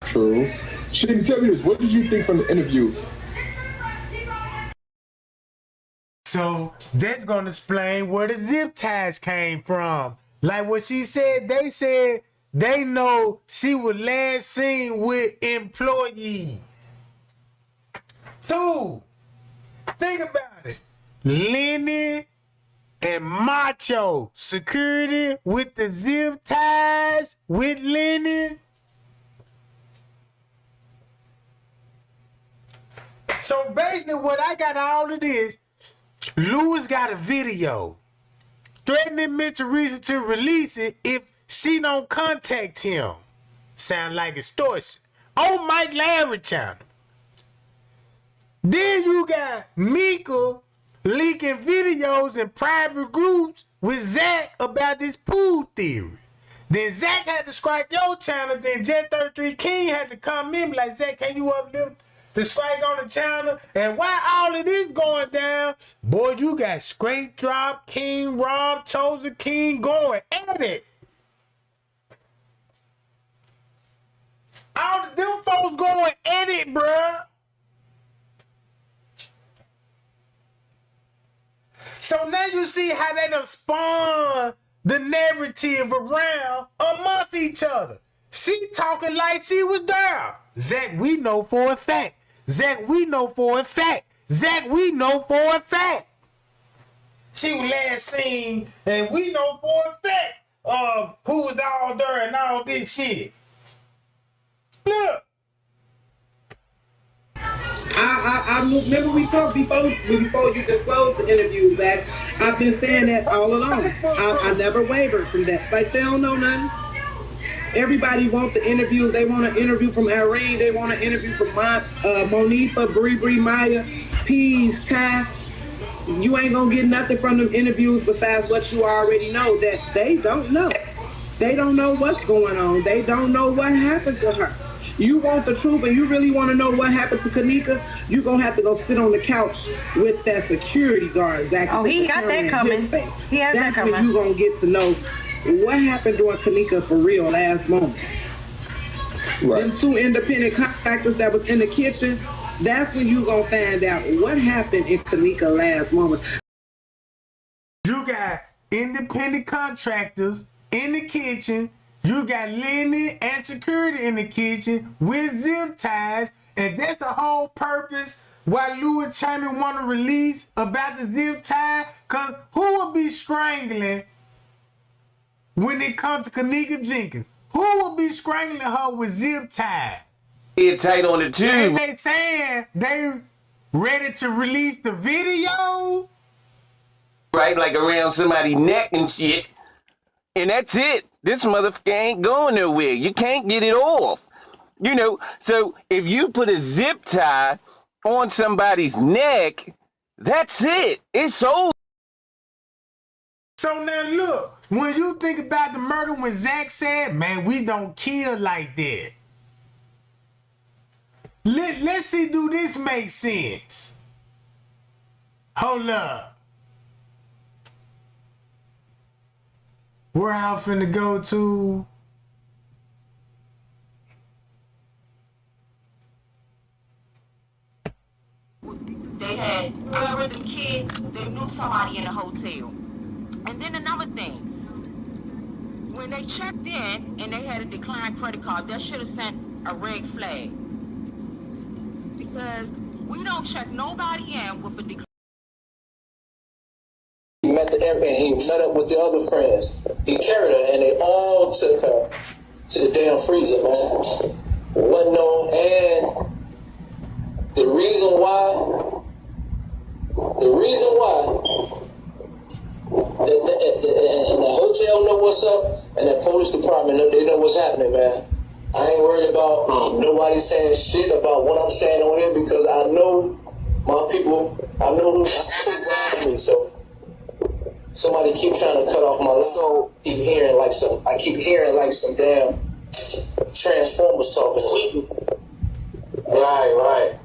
True. She didn't tell me this. What did you think from the interview? So that's gonna explain where the zip ties came from. Like what she said, they said they know she was last seen with employees. 2, think about it. Lenny and Macho security with the zip ties with Lenny. So basically what I got all of this, Lewis got a video threatening Miss Teresa to release it if she don't contact him. Sound like extortion. On Mike Larry channel. Then you got Mika leaking videos in private groups with Zach about this pool theory. Then Zach had to strike your channel. Then Jet 33 King had to come in like, Zach, can you uplift the strike on the channel? And while all of this going down, boy, you got Straight Drop, King Rob, Chosen King going at it. All of them folks going at it, bruh. So now you see how they done spawn the narrative around amongst each other. She talking like she was there. Zach, we know for a fact. Zach, we know for a fact. Zach, we know for a fact. She was last seen, and we know for a fact who was all there and all this shit. Look. I remember we talked before you disclosed the interviews, Zach. I've been saying that all along. I never wavered from that. Like, they don't know nothing. Everybody wants the interviews. They want an interview from Irene. They want an interview from Monifa, Bree, Maya, Peas, Ty. You ain't gonna get nothing from them interviews besides what you already know, that they don't know. They don't know what's going on. They don't know what happened to her. You want the truth and you really want to know what happened to Kenneka, you're going to have to go sit on the couch with that security guard, Zach. Oh, he got that coming. He has that coming. That's when you're going to get to know what happened during Kenneka for real last moment. Right. Them 2 independent contractors that was in the kitchen, that's when you're going to find out what happened in Kenneka last moment. You got independent contractors in the kitchen. You got Lenny and security in the kitchen with zip ties, and that's the whole purpose why Louis Chapman want to release about the zip tie, because who will be strangling when it comes to Kenneka Jenkins? Who will be strangling her with zip ties? Get tight on the tube. And they saying they ready to release the video? Right, like around somebody's neck and shit. And that's it. This motherfucker ain't going nowhere. You can't get it off. You know, so if you put a zip tie on somebody's neck, that's it. It's over. So now look, when you think about the murder when Zach said, man, we don't kill like that. Let's see, do this make sense? Hold up. Where I finna go to? They had whoever the kid, they knew somebody in the hotel. And then another thing, when they checked in and they had a declined credit card, that should have sent a red flag. Because we don't check nobody in with a declined. He met the airplane. He met up with the other friends. He carried her, and they all took her to the damn freezer, man. Wasn't no, and the reason why, and the hotel know what's up, and the police department, they know what's happening, man. I ain't worried about nobody saying shit about what I'm saying on here, because I know my people, I know who behind me, so. Somebody keep trying to cut off my line. So I keep hearing like some damn Transformers talking. Right.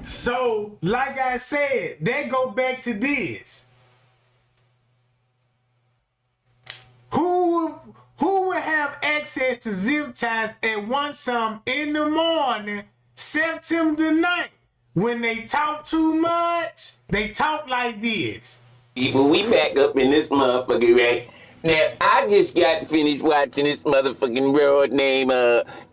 So, like I said, they go back to this. Who would have access to zip ties at 1 some in the morning, September 9th? When they talk too much, they talk like this. People, we back up in this motherfucker, right? Now, I just got finished watching this motherfucking broad named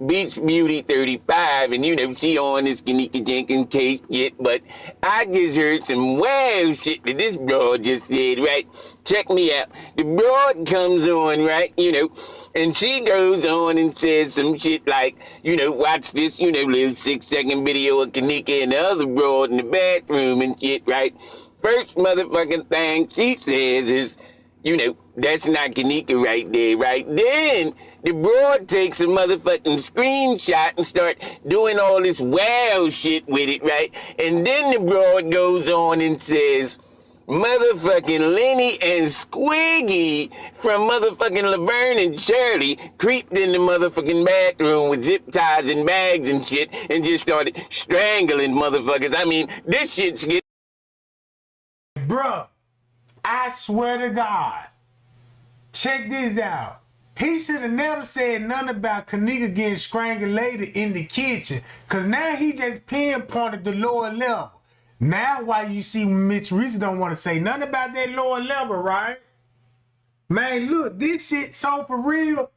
Beach Beauty 35, and you know, she on this Kenneka Jenkins case yet, but I just heard some wild shit that this broad just said, right? Check me out. The broad comes on, right, you know, and she goes on and says some shit like, you know, watch this, you know, little 6-second video of Kenneka and the other broad in the bathroom and shit, right? First motherfucking thing she says is, you know, that's not Kenneka right there, right? Then the broad takes a motherfucking screenshot and start doing all this wow shit with it, right? And then the broad goes on and says, motherfucking Lenny and Squiggy from motherfucking Laverne and Shirley creeped in the motherfucking bathroom with zip ties and bags and shit and just started strangling motherfuckers. I mean, this shit's getting... Bruh, I swear to God, check this out. He should have never said nothing about Kenneka getting strangulated in the kitchen, because now he just pinpointed the lower level. Now why you see Mitch Reese don't want to say nothing about that lower level, right? Man, look, this shit so for real.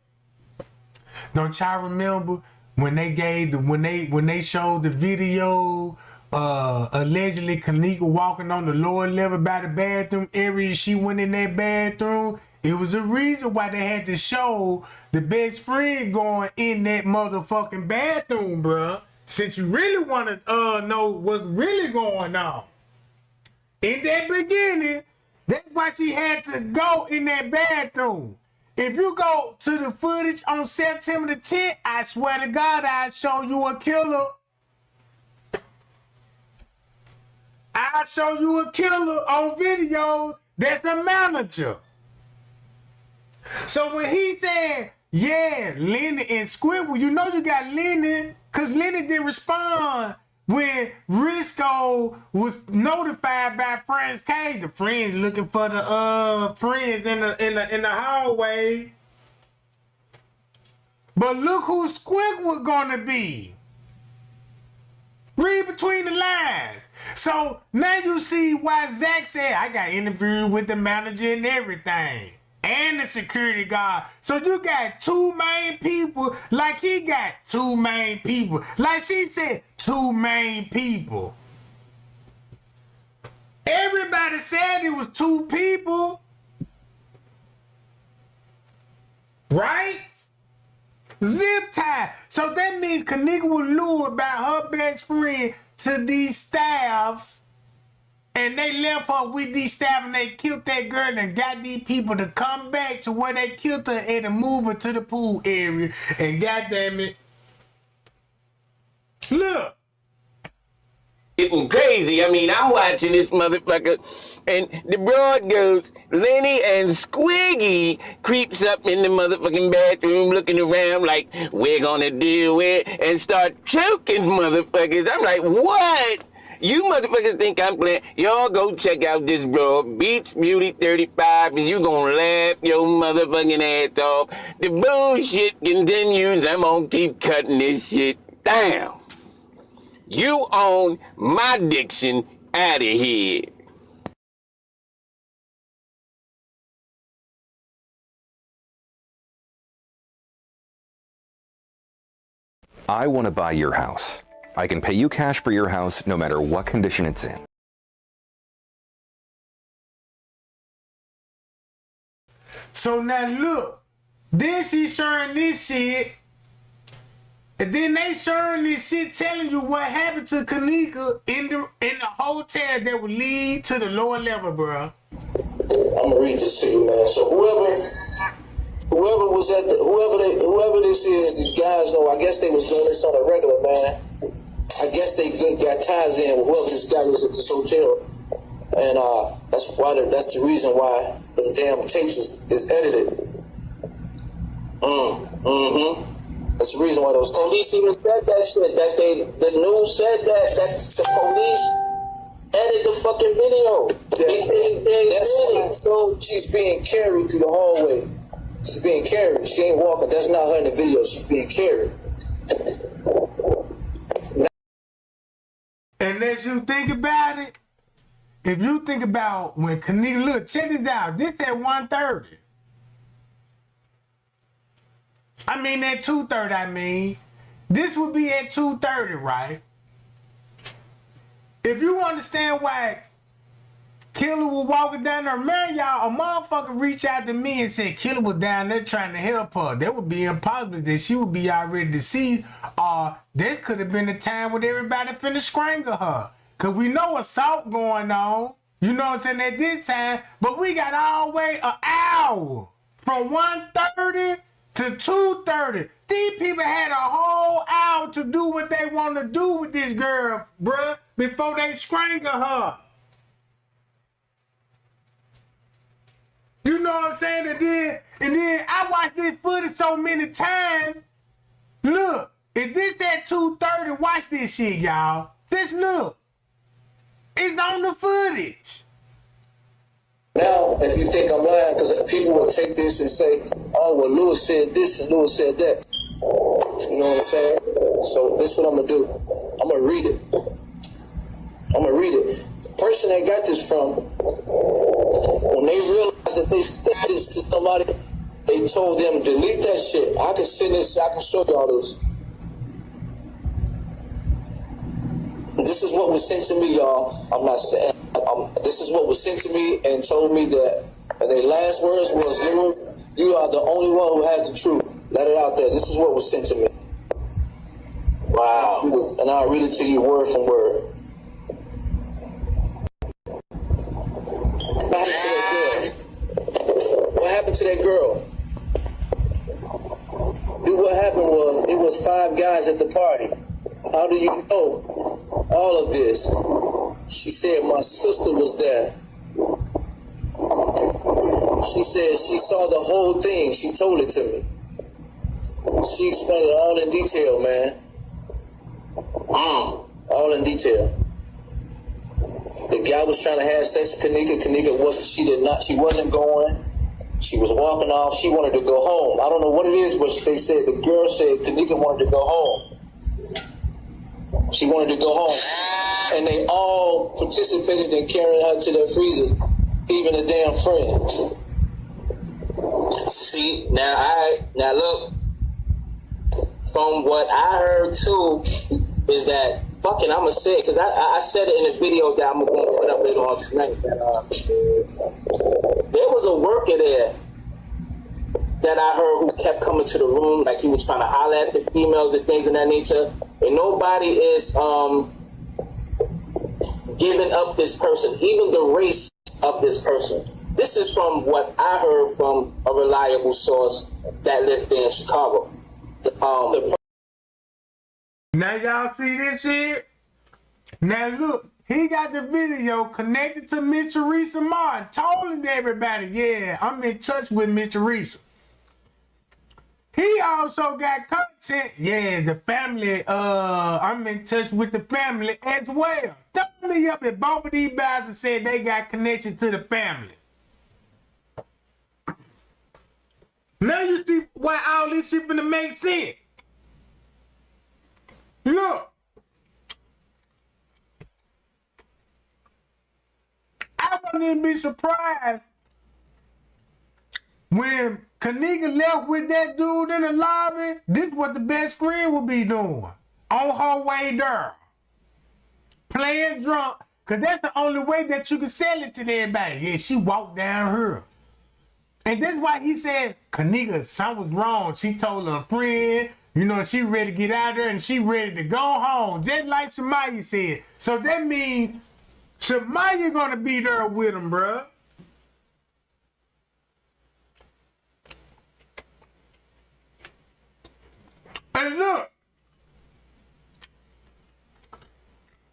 Don't y'all remember when they gave when they showed the video allegedly Kenneka walking on the lower level by the bathroom area? She went in that bathroom. It was a reason why they had to show the best friend going in that motherfucking bathroom, bruh. Since you really want to know what's really going on. In that beginning, that's why she had to go in that bathroom. If you go to the footage on September the 10th, I swear to God, I'll show you a killer. I'll show you a killer on video that's a manager. So when he said, yeah, Lenny and Squibble, you know you got Lenny, because Lenny didn't respond when Risco was notified by Friends Cage. The friends looking for the friends in the hallway. But look who Squiggle gonna be. Read between the lines. So now you see why Zach said, I got interviewed with the manager and everything. And the security guard. So you got two main people, like he got two main people. Like she said, two main people. Everybody said it was two people. Right? Zip tie. So that means Kenneka was lured by her best friend to these staffs. And they left her with these staff and they killed that girl and got these people to come back to where they killed her and to move her to the pool area. And goddamn it, look. Getting crazy. I mean, I'm watching this motherfucker and the broad goes, Lenny and Squiggy creeps up in the motherfucking bathroom looking around like, we're gonna do it, and start choking motherfuckers. I'm like, what? You motherfuckers think I'm playing? Y'all go check out this broad, Beach Beauty 35, and you gonna laugh your motherfucking ass off. The bullshit continues. I'm gonna keep cutting this shit down. You own my diction out of here. I want to buy your house. I can pay you cash for your house no matter what condition it's in. So now look, then she's sharing this shit, and then they sharing this shit telling you what happened to Kenneka in the hotel that would lead to the lower level, bro. I'm gonna read this to you, man. So whoever was at whoever this is, these guys know. I guess they was doing this on a regular, man. I guess they got ties in with whoever this guy was at this hotel, and that's the reason why the damn tapes is edited. That's the reason why those police even said that shit. That the news said that the police edited the fucking video. So she's being carried through the hallway. She's being carried. She ain't walking. That's not her in the video. She's being carried. And as you think about it, if you think about when Kenneka, look, check this out. This at 1:30. I mean at 2:30, I mean. This would be at 2:30, right? If you understand why Killer was walking down there, man, y'all, a motherfucker reached out to me and said Killer was down there trying to help her. That would be impossible that she would be already deceased. This could have been a time when everybody finna strangle her. Cause we know assault going on. You know what I'm saying, at this time. But we got all the way an hour. From 1:30 to 2:30. These people had a whole hour to do what they want to do with this girl, bruh, before they strangle her. You know what I'm saying? And then I watched this footage so many times. Look, if this at 2:30, watch this shit, y'all. Just look. It's on the footage. Now, if you think I'm lying, because people will take this and say, oh, well, Lewis said this and Lewis said that. You know what I'm saying? So this is what I'm going to do. I'm going to read it. The person that got this from, when they realized that they said this to somebody, they told them, delete that shit. I can send this, I can show y'all this. This is what was sent to me, y'all. I'm not saying. This is what was sent to me and told me that, and their last words was, Lewis, you are the only one who has the truth. Let it out there. This is what was sent to me. Wow. And I'll read it to you word for word. What happened to that girl? What happened was, it was 5 guys at the party. How do you know all of this? She said my sister was there. She said she saw the whole thing. She told it to me. She explained it all in detail, man. All in detail. The guy was trying to have sex with Kenneka. Kenneka she wasn't going. She was walking off. She wanted to go home. I don't know what it is, but they said, the girl said Kenneka wanted to go home. She wanted to go home. And they all participated in carrying her to their freezer, even a damn friend. See, now look, from what I heard too, is that fucking I'ma say it, because I said it in a video that I'm gonna put up later on tonight. There was a worker there that I heard who kept coming to the room, like he was trying to holler at the females and things of that nature, and nobody is giving up this person, even the race of this person. This is from what I heard from a reliable source that lived there in Chicago. Now y'all see this shit? Now look, he got the video connected to Miss Teresa Martin, telling everybody, yeah, I'm in touch with Miss Teresa. He also got content, yeah, the family, I'm in touch with the family as well. Throw me up at both of these guys and said they got connection to the family. Now you see why all this shit finna make sense. Look. I wouldn't even be surprised when Kenneka left with that dude in the lobby. This is what the best friend would be doing on her way there. Playing drunk, because that's the only way that you can sell it to everybody. Yeah, she walked down her. And that's why he said, Kenneka, something was wrong. She told her friend, you know, she ready to get out there and she ready to go home, just like Shamaya said. So that means Shamaya gonna be there with him, bruh. And look,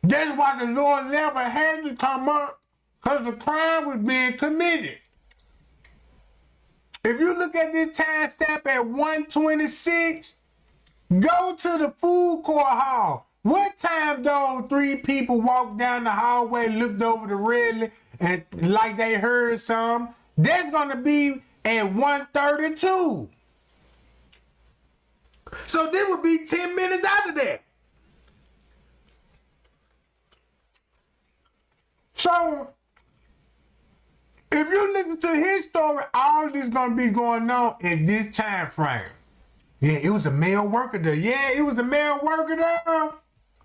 that's why the Lord never had to come up, because the crime was being committed. If you look at this time stamp at 1:26, go to the food court hall. What time those 3 people walked down the hallway, looked over the railing, and like they heard some? That's gonna be at 1:32. So this would be 10 minutes after that. So If you listen to his story, all this gonna be going on in this time frame. Yeah, it was a male worker there. Yeah, it was a male worker there.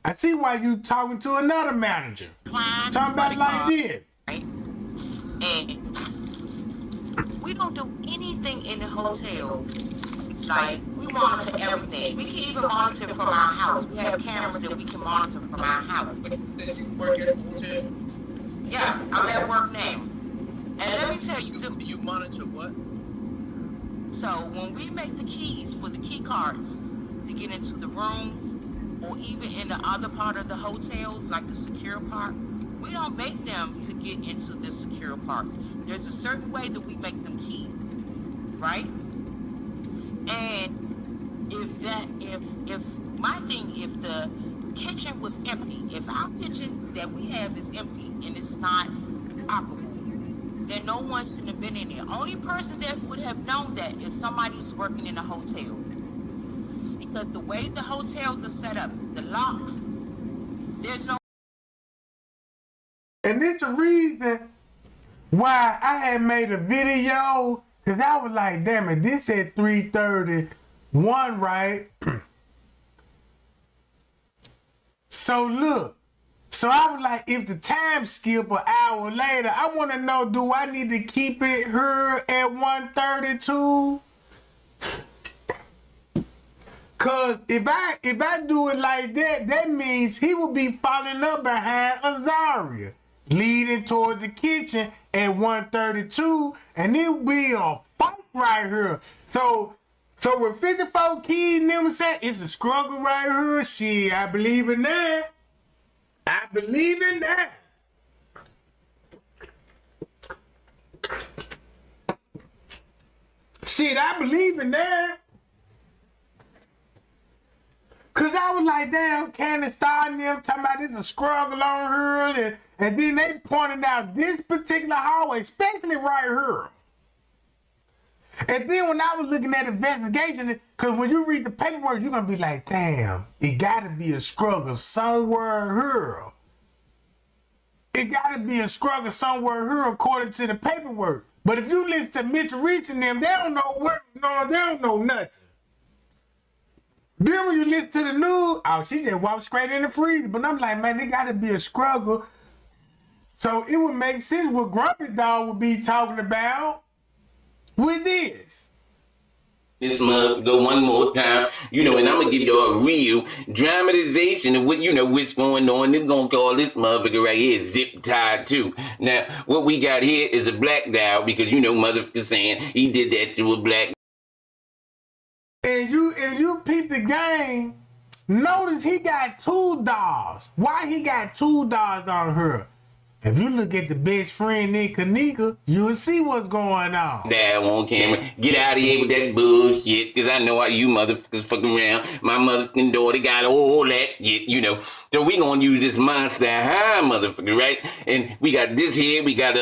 I see why you talking to another manager. Talking about like this. Right? And we don't do anything in the hotel. Like, we monitor everything. We can even monitor from our house. We have cameras that we can monitor from our house. You work at a hotel? Yes, I'm at work now. And let me tell you, You monitor what? so when we make the keys for the key cards to get into the rooms or even in the other part of the hotels, like the secure part, we don't make them to get into the secure part. There's a certain way that we make them keys, right? And if my thing, if the kitchen was empty, if our kitchen that we have is empty and it's not operable, then no one should have been in there. Only person that would have known that is somebody who's working in a hotel. Because the way the hotels are set up, the locks, there's no... And it's a reason why I had made a video, because I was like, damn it, this at 3:31, right? So look, so I was like, if the time skip an hour later, I want to know, do I need to keep it here at 1:32? Cause if I do it like that, that means he will be following up behind Azaria, leading towards the kitchen at 1:32, and it will be a fight right here. So with 54 keys, never said it's a struggle right here. Shit, I believe in that. I believe in that. Shit, I believe in that. Cause I was like, damn, Candace starting them talking about this a struggle on here, and then they pointed out this particular hallway, especially right here. And then when I was looking at investigation, cause when you read the paperwork, you're gonna be like, damn, it gotta be a struggle somewhere here. It gotta be a struggle somewhere here according to the paperwork. But if you listen to Mitch Reach and them, they don't know what, no, they don't know nothing. Then when you listen to the news, oh, she just walked straight in the freezer. But I'm like, man, it gotta be a struggle. So it would make sense what Grumpy Dog would be talking about with this. This month, go one more time, and I'm gonna give y'all a real dramatization of what, what's going on. They're gonna call this motherfucker right here Zip Tied too. Now, what we got here is a black dial because, motherfucker saying he did that to a black. And you peep the game, notice he got 2 dolls. Why he got 2 dolls on her? If you look at the best friend in Kenneka, you'll see what's going on. That on camera. Get out of here with that bullshit, because I know how you motherfuckers fuck around. My motherfucking daughter got all that shit, So we gonna use this monster high motherfucker, right? And we got this here, we got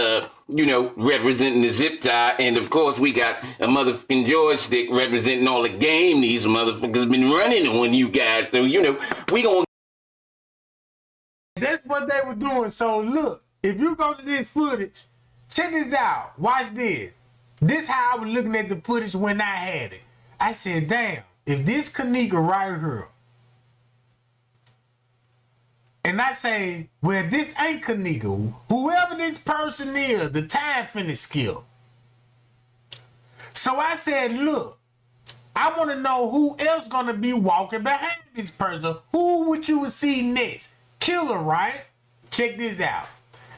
representing the zip tie, and of course we got a motherfucking joystick representing all the game these motherfuckers been running on you guys. So, we gonna... That's what they were doing. So look, if you go to this footage, check this out. Watch this. This how I was looking at the footage when I had it. I said, damn, if this Kenneka right here, and I say, well, this ain't Kenneka. Whoever this person is, the time finna skip. So I said, look, I want to know who else gonna be walking behind this person. Who would you see next? Killer, right? Check this out.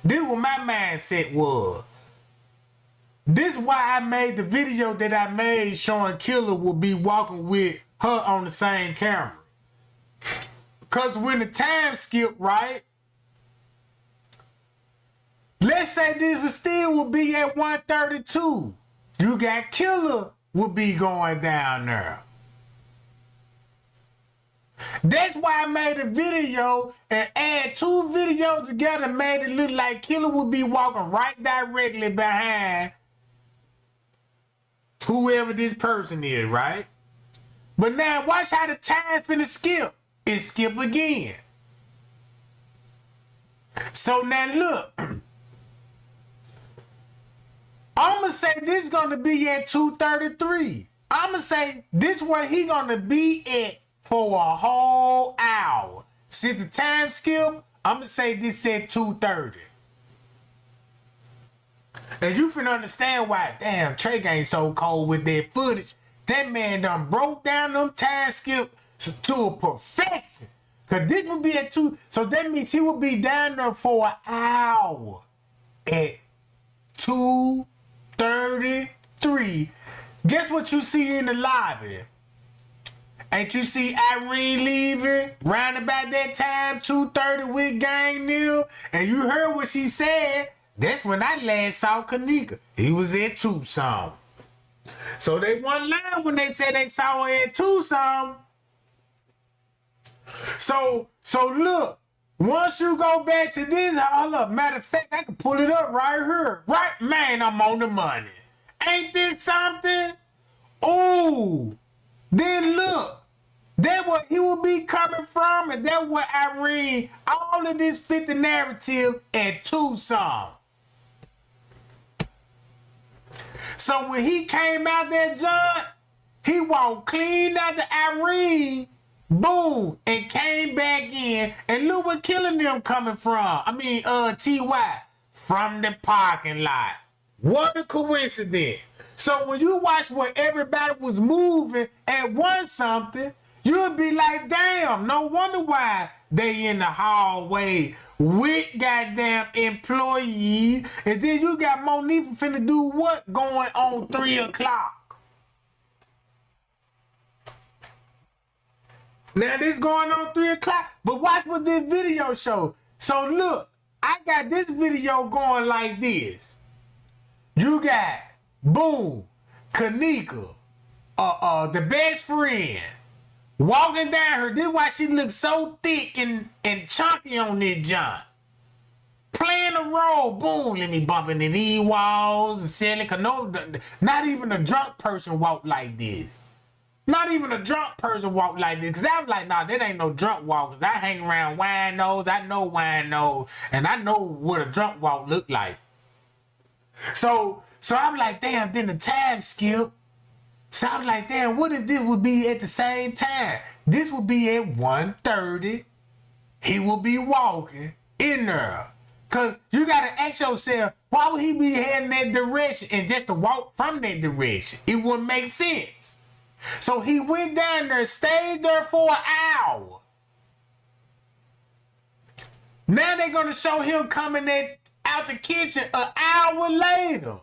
This is what my mindset was. This is why I made the video that I made showing Killer would be walking with her on the same camera. Because when the time skipped, right? Let's say this was still would be at 1:32. You got Killer would be going down there. That's why I made a video and add 2 videos together, made it look like Killer would be walking right directly behind whoever this person is, right? But now watch how the time finna skip. It skip again. So now look. I'ma say this gonna be at 2:33. I'ma say this where he gonna be at for a whole hour. Since the time skip, I'ma say this at 2:30. And you finna understand why, damn, Trey Gang so cold with that footage. That man done broke down them time skip to a perfection. Cause this would be at 2, so that means he will be down there for an hour at 2:33. Guess what you see in the lobby? Ain't you see Irene leaving round about that time, 2:30 with Gang Neil? And you heard what she said. That's when I last saw Kenneka. He was at Tucson. So they weren't lying when they said they saw her at Tucson. So look, once you go back to this, hold up, matter of fact, I can pull it up right here. Right, man, I'm on the money. Ain't this something? Ooh, then look, that's where he will be coming from, and that's where Irene, all of this fit the narrative at Tucson. So when he came out there, John, he walked clean out the Irene, boom, and came back in, and look where Killing Them coming from. I mean, T.Y. from the parking lot. What a coincidence. So when you watch where everybody was moving at one something, you'll be like, damn, no wonder why they in the hallway with goddamn employees. And then you got Monifa finna do what going on 3 o'clock? Now this going on 3 o'clock, but watch what this video show. So look, I got this video going like this. You got, boom, Kenneka, the best friend, walking down her. This is why she looks so thick and chunky on this jump. Playing a role, boom, let me bump into these walls and selling. Cause no, not even a drunk person walk like this. Not even a drunk person walk like this. Cause I was like, nah, that ain't no drunk walk. Cause I hang around winos, I know winos, and I know what a drunk walk look like. So I'm like, damn, then the time skip. So I was like, damn, what if this would be at the same time? This would be at 1:30. He will be walking in there. Cause you gotta ask yourself, why would he be heading that direction and just to walk from that direction? It wouldn't make sense. So he went down there, stayed there for an hour. Now they're gonna show him coming out the kitchen an hour later.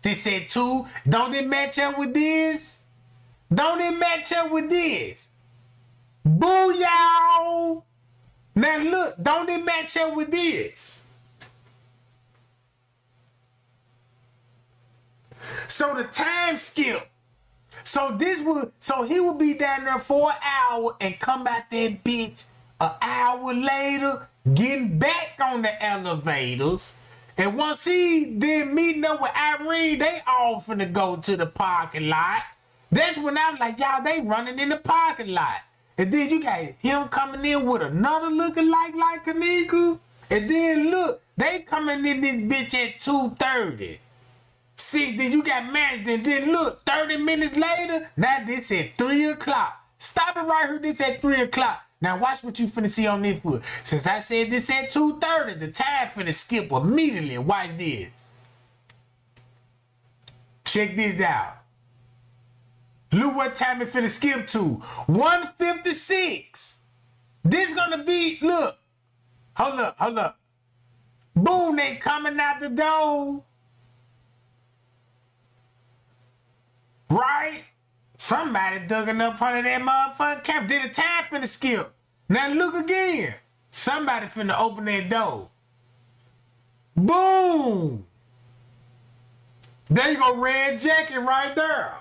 They said 2. Don't it match up with this? Don't it match up with this? Booyah! Now look, don't it match up with this? So the time skip. So he will be down there for an hour and come out that bitch an hour later, getting back on the elevators. And once he then meeting up with Irene, they all finna go to the parking lot. That's when I'm like, y'all, they running in the parking lot. And then you got him coming in with another looking like Kenneka. And then look, they coming in this bitch at 2:30. See, then you got matched, and then look, 30 minutes later, now this at 3 o'clock. Stop it right here, this at 3 o'clock. Now watch what you finna see on this foot. Since I said this at 2:30, the time finna skip immediately. Watch this. Check this out. Look what time it finna skip to. 1:56. This gonna be, look. Hold up. Boom, they coming out the door. Right? Somebody digging up under that motherfucking camp. Then the time finna skip. Now look again. Somebody finna open that door. Boom. There you go, Red Jacket right there.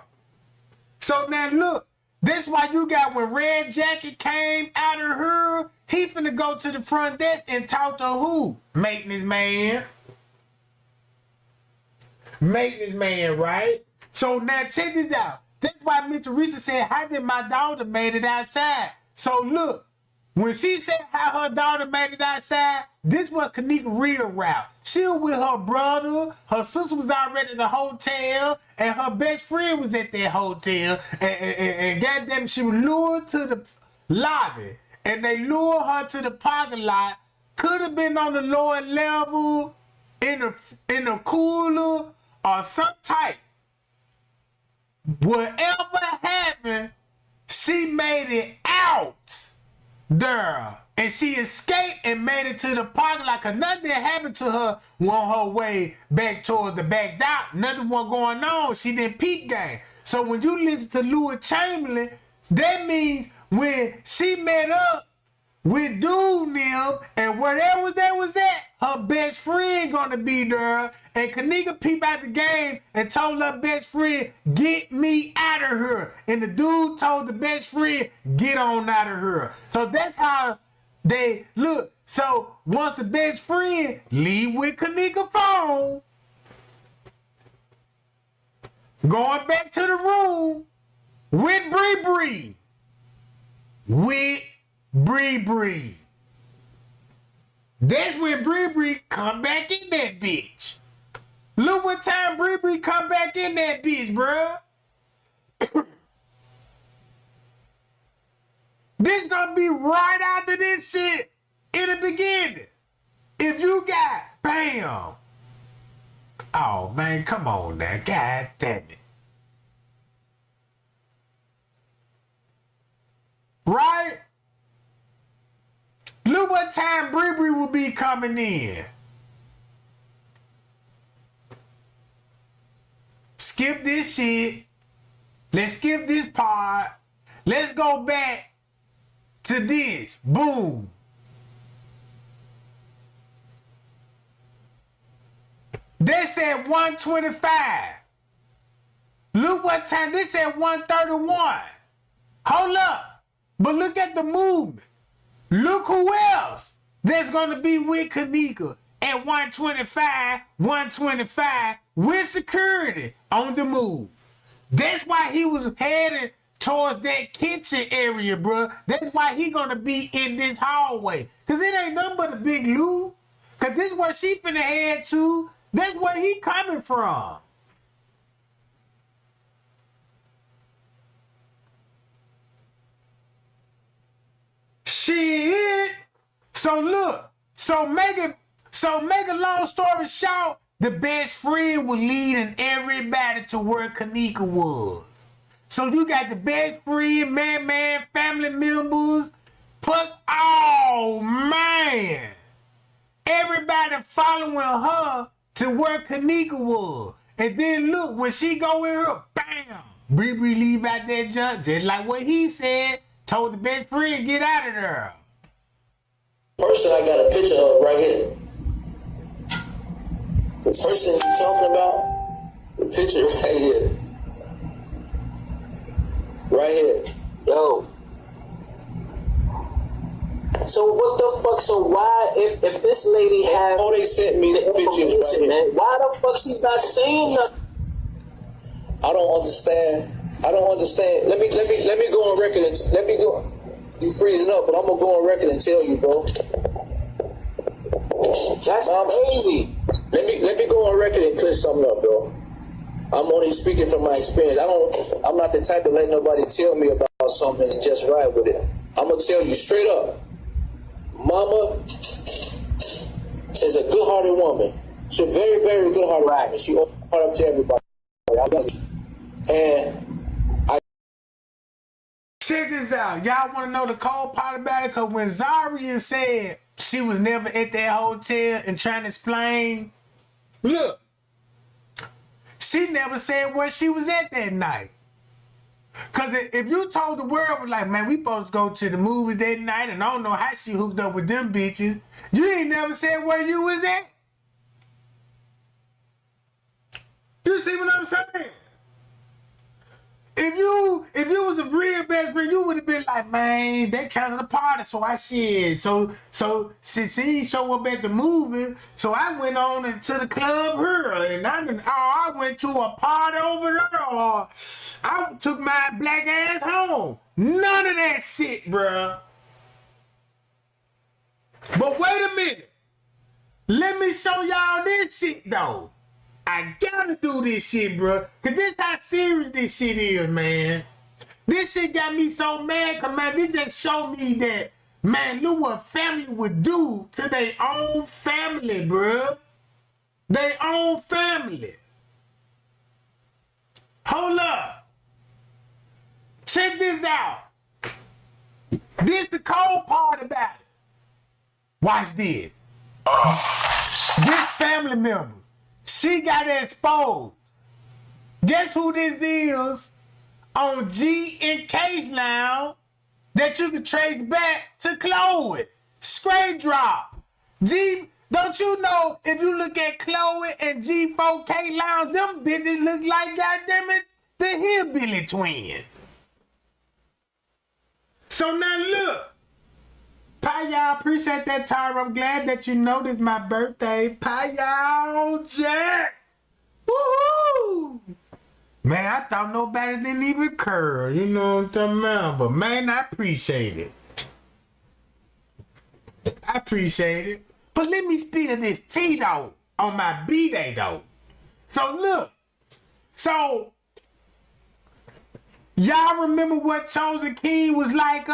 So now look. That's why you got when Red Jacket came out of her, he finna go to the front desk and talk to who? Maintenance man. Maintenance man, right? So now check this out. That's why Mr. Teresa said, how did my daughter made it outside? So look, When she said how her daughter made it outside, this was Kenneka real route. She was with her brother, her sister was already at the hotel, and her best friend was at that hotel. And goddamn, she was lured to the lobby, and they lured her to the parking lot. Could have been on the lower level, in a cooler, or some type. Whatever happened, she made it out there. And she escaped and made it to the parking lot, because nothing happened to her on her way back towards the back dock. Nothing was going on. She didn't peep game. So when you listen to Louis Chamberlain, that means when she met up with dude Nim and wherever they was at, her best friend gonna be there. And Kenneka peeped out the game and told her best friend, get me out of here. And the dude told the best friend, get on out of here. So that's how they look. So once the best friend leave with Kenneka phone, going back to the room with Bree. With Bree. That's when Bree come back in that bitch. Look what time Bree come back in that bitch, bruh. This gonna be right after this shit in the beginning. If you got, bam. Oh, man, come on now. God damn it. Right? Look what time Bree will be coming in. Skip this shit. Let's skip this part. Let's go back to this. Boom. They said 125. Look what time. They said 131. Hold up. But look at the movement. Look who else that's going to be with Kenneka at 125 with security on the move. That's why he was heading towards that kitchen area, bro. That's why he going to be in this hallway. Because it ain't nothing but a big Lou. Because this is where she finna head to. That's where he coming from. Shit. So look, so make a long story short, the best friend was leading everybody to where Kenneka was. So you got the best friend, man, family members, oh man. Everybody following her to where Kenneka was. And then look, when she go in her, bam, Bree leave out that junk, just like what he said. Told the best friend, get out of there. Person I got a picture of right here. The person you're talking about, the picture right here. Right here. Yo. So what the fuck? So why, if this lady had... Oh, they sent me the pictures right here. Man, why the fuck she's not saying nothing? I don't understand. Let me go on record and let me go. You freezing up, but I'm gonna go on record and tell you, bro. That's crazy. Let me go on record and clear something up, bro. I'm only speaking from my experience. I'm not the type to let nobody tell me about something and just ride with it. I'm gonna tell you straight up. Mama is a good-hearted woman. She's a very, very good-hearted woman. She opens her heart up to everybody. And check this out. Y'all want to know the cold part about it? Because when Zaria said she was never at that hotel and trying to explain, look, she never said where she was at that night. Because if you told the world, like, man, we supposed to go to the movies that night and I don't know how she hooked up with them bitches, you ain't never said where you was at. You see what I'm saying? If you was a real best friend, you would have been like, man, they canceled the party, so I shit. So since she didn't show up at the movie, so I went on to the club early, and I went to a party over there, or I took my black ass home. None of that shit, bruh. Let me show y'all this shit, though. I gotta do this shit, bro. Cause this how serious this shit is, man. This shit got me so mad, cause man, this just showed me that, man, look what family would do to their own family, bro. Their own family. Hold up. Check this out. This the cold part about it. Watch this. This family member, she got exposed. Guess who this is on G and Case now that you can trace back to Chloe? Straight drop. G, don't you know if you look at Chloe and G4K Lounge, them bitches look like, goddammit, the Hillbilly Twins. So now look. Pie y'all, appreciate that, Tyra. I'm glad that you noticed my birthday. Pie y'all, Jack. Woohoo! Man, I thought nobody didn't even curl. You know what I'm talking about? But man, I appreciate it. I appreciate it. But let me speak of this tea though on my B-Day though. So look. So y'all remember what Chosen King was like?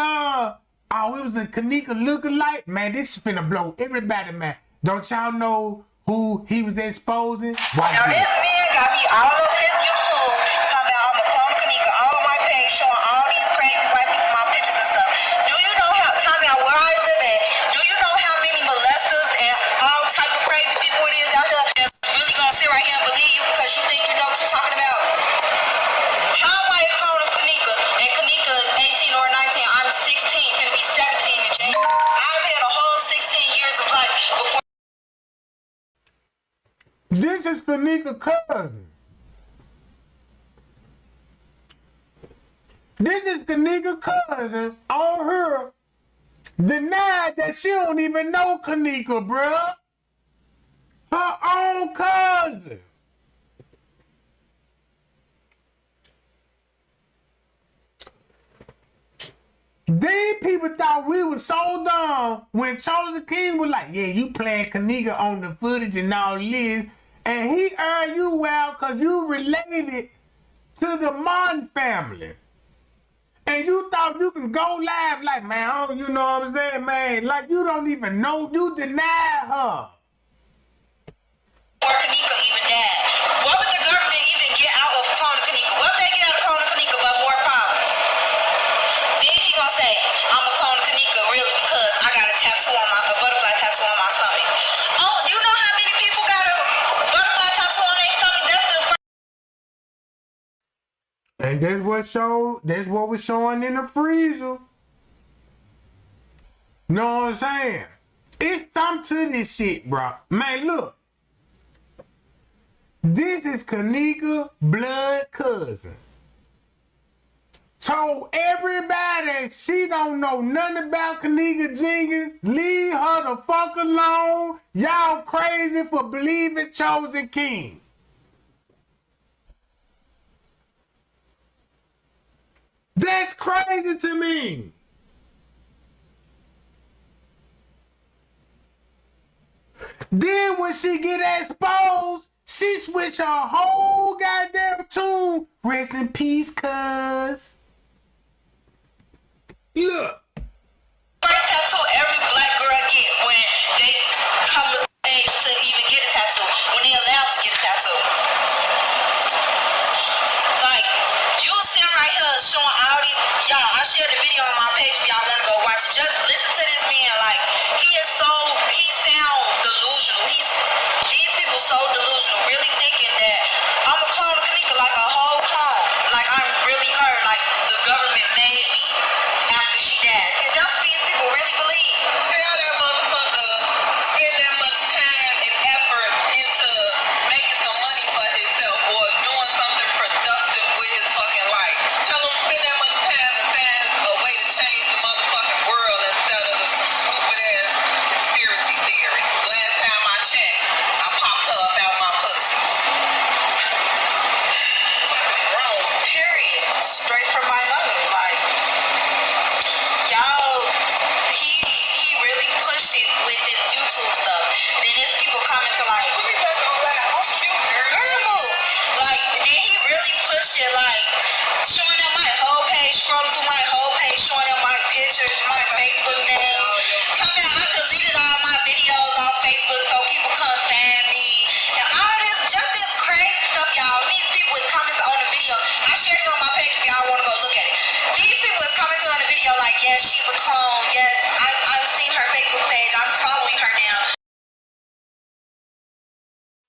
Oh, it was a Kenneka lookalike? Man, this is finna blow everybody, man. Don't y'all know who he was exposing? Watch now, this man got me all over his YouTube talking about I'm a clone Kenneka, all on my page showing all these crazy white people, my pictures and stuff. Do you know how, tell me where I live at, do you know how many molesters and all type of crazy people it is out here that's really gonna sit right here and believe you because you think you know what you're talking about? How am I a clone of Kenneka? And Kenneka is 18 or 19. I'm 16, gonna be 17 in January. I've had a whole 16 years of life before. This is Kenneka's cousin. This is Kenneka's cousin on her denied that she don't even know Kenneka, bruh. Her own cousin. These people thought we were so dumb when Chosen King was like, yeah, you playing Kenneka on the footage and all this. And he earned you well because you related to the Martin family. And you thought you can go live like, man, oh, you know what I'm saying, man? Like you don't even know, you denied her. Or Kenneka even died. What would the government even get out of cloning Kenneka? What would they get out of cloning Kenneka but more problems? Then he gonna say, I'm a clone of Kenneka really because I got a tattoo on a butterfly tattoo on my stomach. Oh, you know how many people got a butterfly tattoo on their stomach? That's the first. And that's what was showing in the freezer. Know what I'm saying? It's something to this shit, bro. Man, look. This is Kenneka blood cousin. Told everybody she don't know nothing about Kenneka Jenkins. Leave her the fuck alone. Y'all crazy for believing Chosen King. That's crazy to me. Then when she get exposed, she switch her whole goddamn tune. Rest in peace, cuz. Look. First tattoo every black girl get when they come of age to even get a tattoo. When they allowed to get a tattoo. Like, you sitting right here showing all these. Y'all, I shared the video on my page if y'all want to go watch it. Just listen to this man. Like, he sound delusional. These people so delusional. Really thinking that I'm a clone of Kenneka, like a whole clone. Like, I'm really her. Like, the government made me after she died. And that's what these people really believe. Tell that motherfucker spend that much time and effort into making some money for himself or doing something productive with his fucking life. Tell him spend that much time and find a way to change the motherfucking world instead of some stupid ass conspiracy theories. Last time I checked, I popped her up out my pussy. Wrong, period. Straight from my mother. Like, y'all, he really pushed it with this YouTube stuff. Then it's people yes, she's a clone. Yes, I've seen her Facebook page. I'm following her now.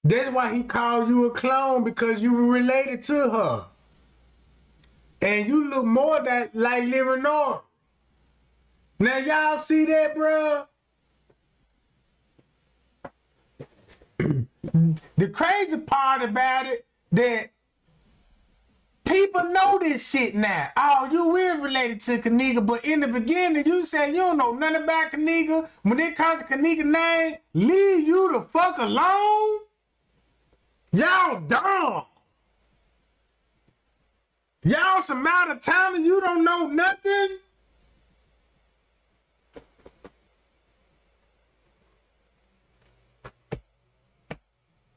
That's why he called you a clone, because you were related to her. And you look more like Leonora. Now y'all see that, bruh? The crazy part about it, that people know this shit now. Oh, you is related to Kenneka, but in the beginning, you said you don't know nothing about Kenneka. When it comes to Kenneka name, leave you the fuck alone? Y'all dumb. Y'all some out of town and you don't know nothing?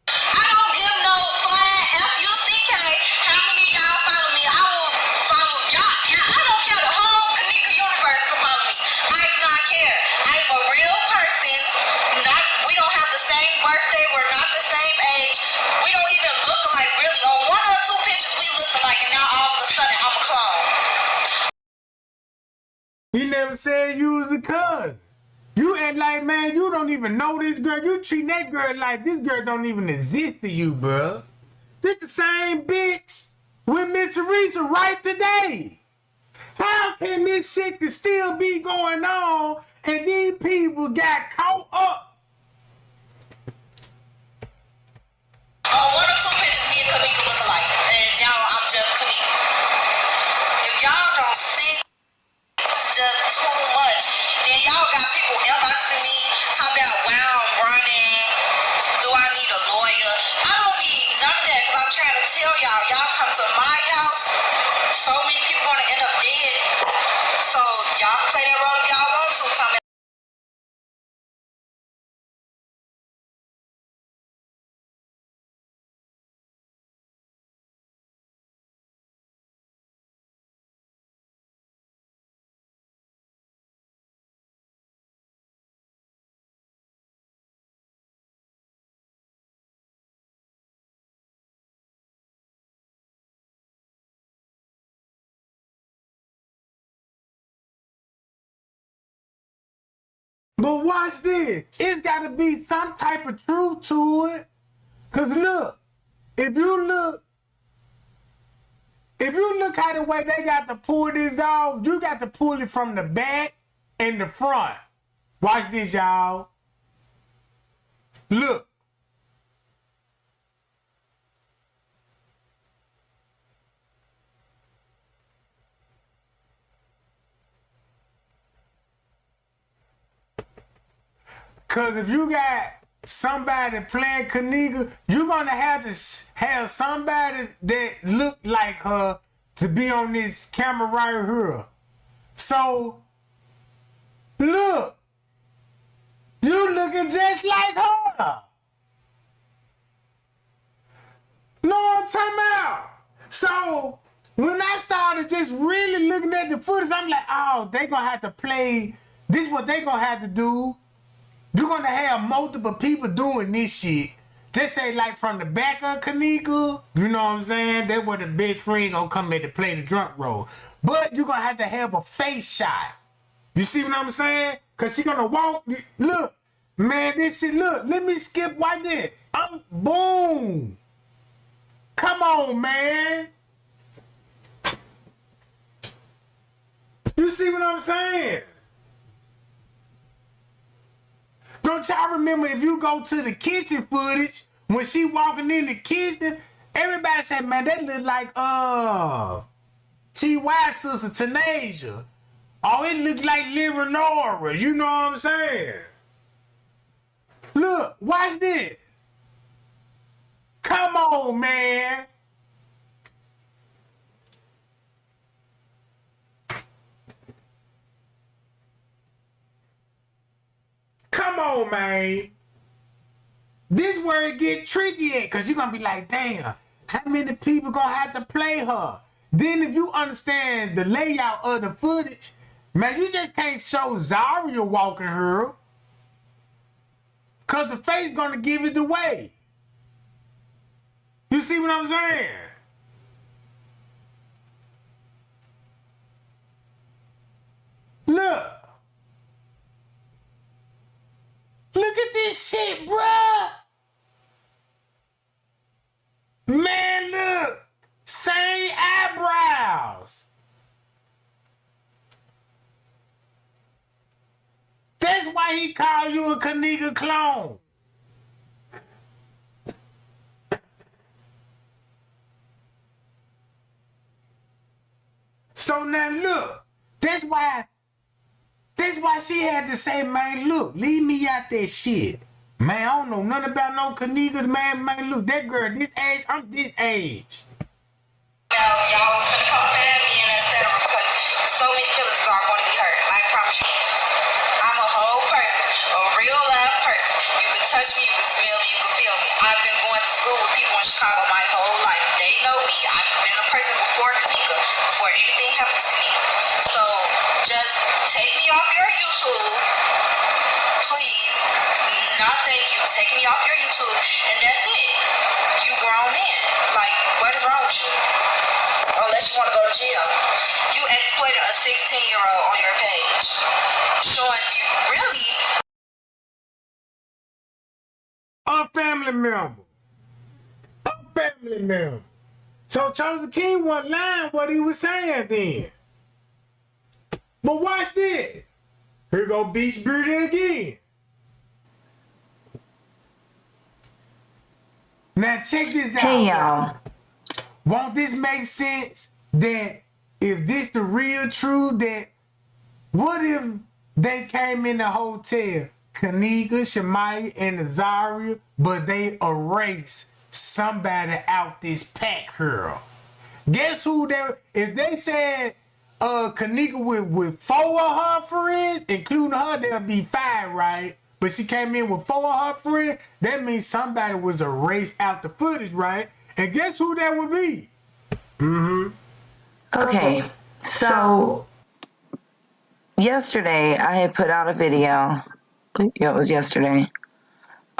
I don't give no flying F-U-C-K. How many of y'all follow me? I will follow y'all. Yeah, I don't care. The whole Kenneka universe can follow me. I do not care. I am a real person. We don't have the same birthday. We're not the same age. We don't even look alike, really. On one or two pictures, we look alike, and now all of a sudden, I'm a clone. You never said you was a cousin. You act like, man, you don't even know this girl. You treat that girl like this girl don't even exist to you, bruh. This the same bitch with Miss Teresa right today. How can this shit can still be going on and these people got caught up? On one or two pictures, me and Kenneka look alike, and now I'm just Kenneka. If y'all don't see it's just too much, then y'all got people inboxing me, talking about, wow, I'm running. Do I need a lawyer? I don't need none of that, because I'm trying to tell y'all, y'all come to my house, so many people gonna end up dead. So y'all can play that role if y'all want to. Tell me. But watch this. It's got to be some type of truth to it. Because look, if you look how the way they got to pull this off, you got to pull it from the back and the front. Watch this, y'all. Look. Because if you got somebody playing Kenneka, you're going to have somebody that look like her to be on this camera right here. So, look. You looking just like her. Know what I'm talking about? So, when I started just really looking at the footage, I'm like, oh, they going to have to play. This is what they going to have to do. You're going to have multiple people doing this shit. Just say like from the back of Kenneka, you know what I'm saying? That's where the best friend going to come in to play the drunk role. But you're going to have a face shot. You see what I'm saying? Because she's going to walk. Look, man, this shit, look. Let me skip right there. Boom. Come on, man. You see what I'm saying? Don't y'all remember if you go to the kitchen footage, when she walking in the kitchen, everybody said, man, that look like T.Y. sister Tanasia. Oh, it look like Leonora. You know what I'm saying? Look, watch this. Come on, man. Come on, man. This where it get tricky at, because you're going to be like, damn, how many people going to have to play her? Then if you understand the layout of the footage, man, you just can't show Zaria walking her, because the face going to give it away. You see what I'm saying? Look. Look at this shit, bruh. Man, look. Same eyebrows. That's why he called you a Kenneka clone. So now look, that's why she had to say, man, look, leave me out that shit. Man, I don't know nothing about no Kennekas, man, look, that girl, this age, I'm this age. Y'all finna come at me and etc. because so many feelings are going to be hurt. I promise you. I'm a whole person, a real live person. You can touch me, you can smell me, you can feel me. I've been going to school with people in Chicago my whole life. They know me. I've been a person before Kenneka, before anything happened to Kenneka. So just take me off your YouTube, please. No, thank you. Take me off your YouTube, and that's it. You grown men. Like, what is wrong with you? Unless you want to go to jail. You exploited a 16-year-old on your page. Showing you really A family member. A family member. So Chosen King wasn't lying what he was saying then. But watch this. Here go Beach Beauty again. Now check this out. Hey y'all. Won't this make sense that if this the real truth, that what if they came in the hotel, Kenneka, Shemaya, and Azaria, but they erased somebody out this pack girl? Guess who they, if they said Kenneka with 4 of her friends, including her, they'll be 5, right? But she came in with 4 of her friends, that means somebody was erased out the footage, right? And guess who that would be? Okay, so yesterday I had put out a video. Yeah, it was yesterday.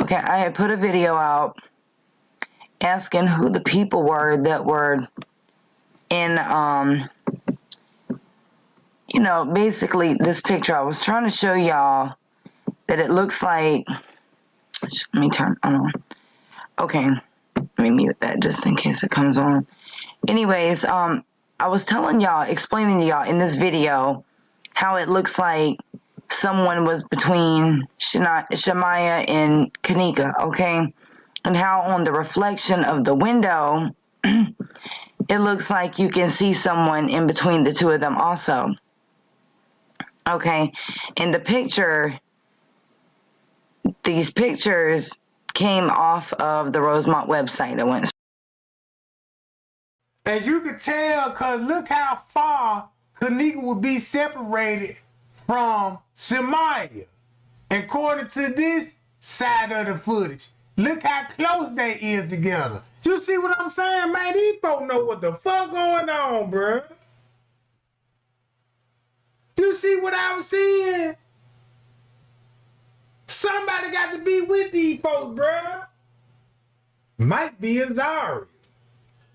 Okay, I had put a video out asking who the people were that were in, you know, basically this picture. I was trying to show y'all that it looks like, let me turn on. Okay, let me mute that just in case it comes on. Anyways, I was telling y'all, explaining to y'all in this video how it looks like someone was between Shemaya and Kenneka, okay? And how on the reflection of the window, it looks like you can see someone in between the two of them also. Okay, in the picture, these pictures came off of the Rosemont website. I went. And you could tell, because look how far Kenneka would be separated from Shemaya. According to this side of the footage, look how close they is together. You see what I'm saying, man? These folks know what the fuck going on, bruh. You see what I was seeing? Somebody got to be with these folks, bruh. Might be Azaria.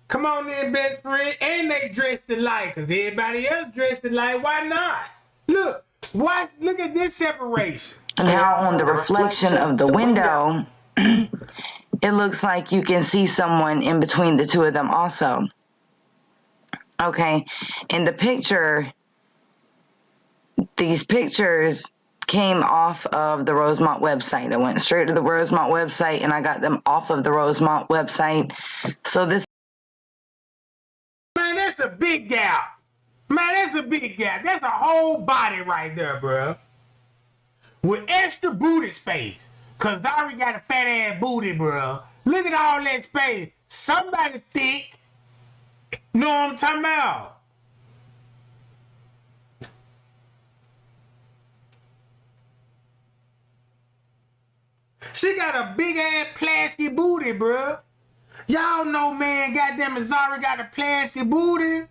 Come on in, best friend. And they dressed alike, because everybody else dressed alike. Why not? Look, watch, look at this separation. And how on the reflection of the window, it looks like you can see someone in between the two of them also. Okay, in the picture, these pictures came off of the Rosemont website. I went straight to the Rosemont website and I got them off of the Rosemont website. So this, man, that's a big gap. Man, that's a big gap. That's a whole body right there, bro. With extra booty space. Cause Zari got a fat ass booty, bro. Look at all that space. Somebody thick. Know what I'm talking about? She got a big ass plastic booty, bro. Y'all know, man, goddamn Zari got a plastic booty.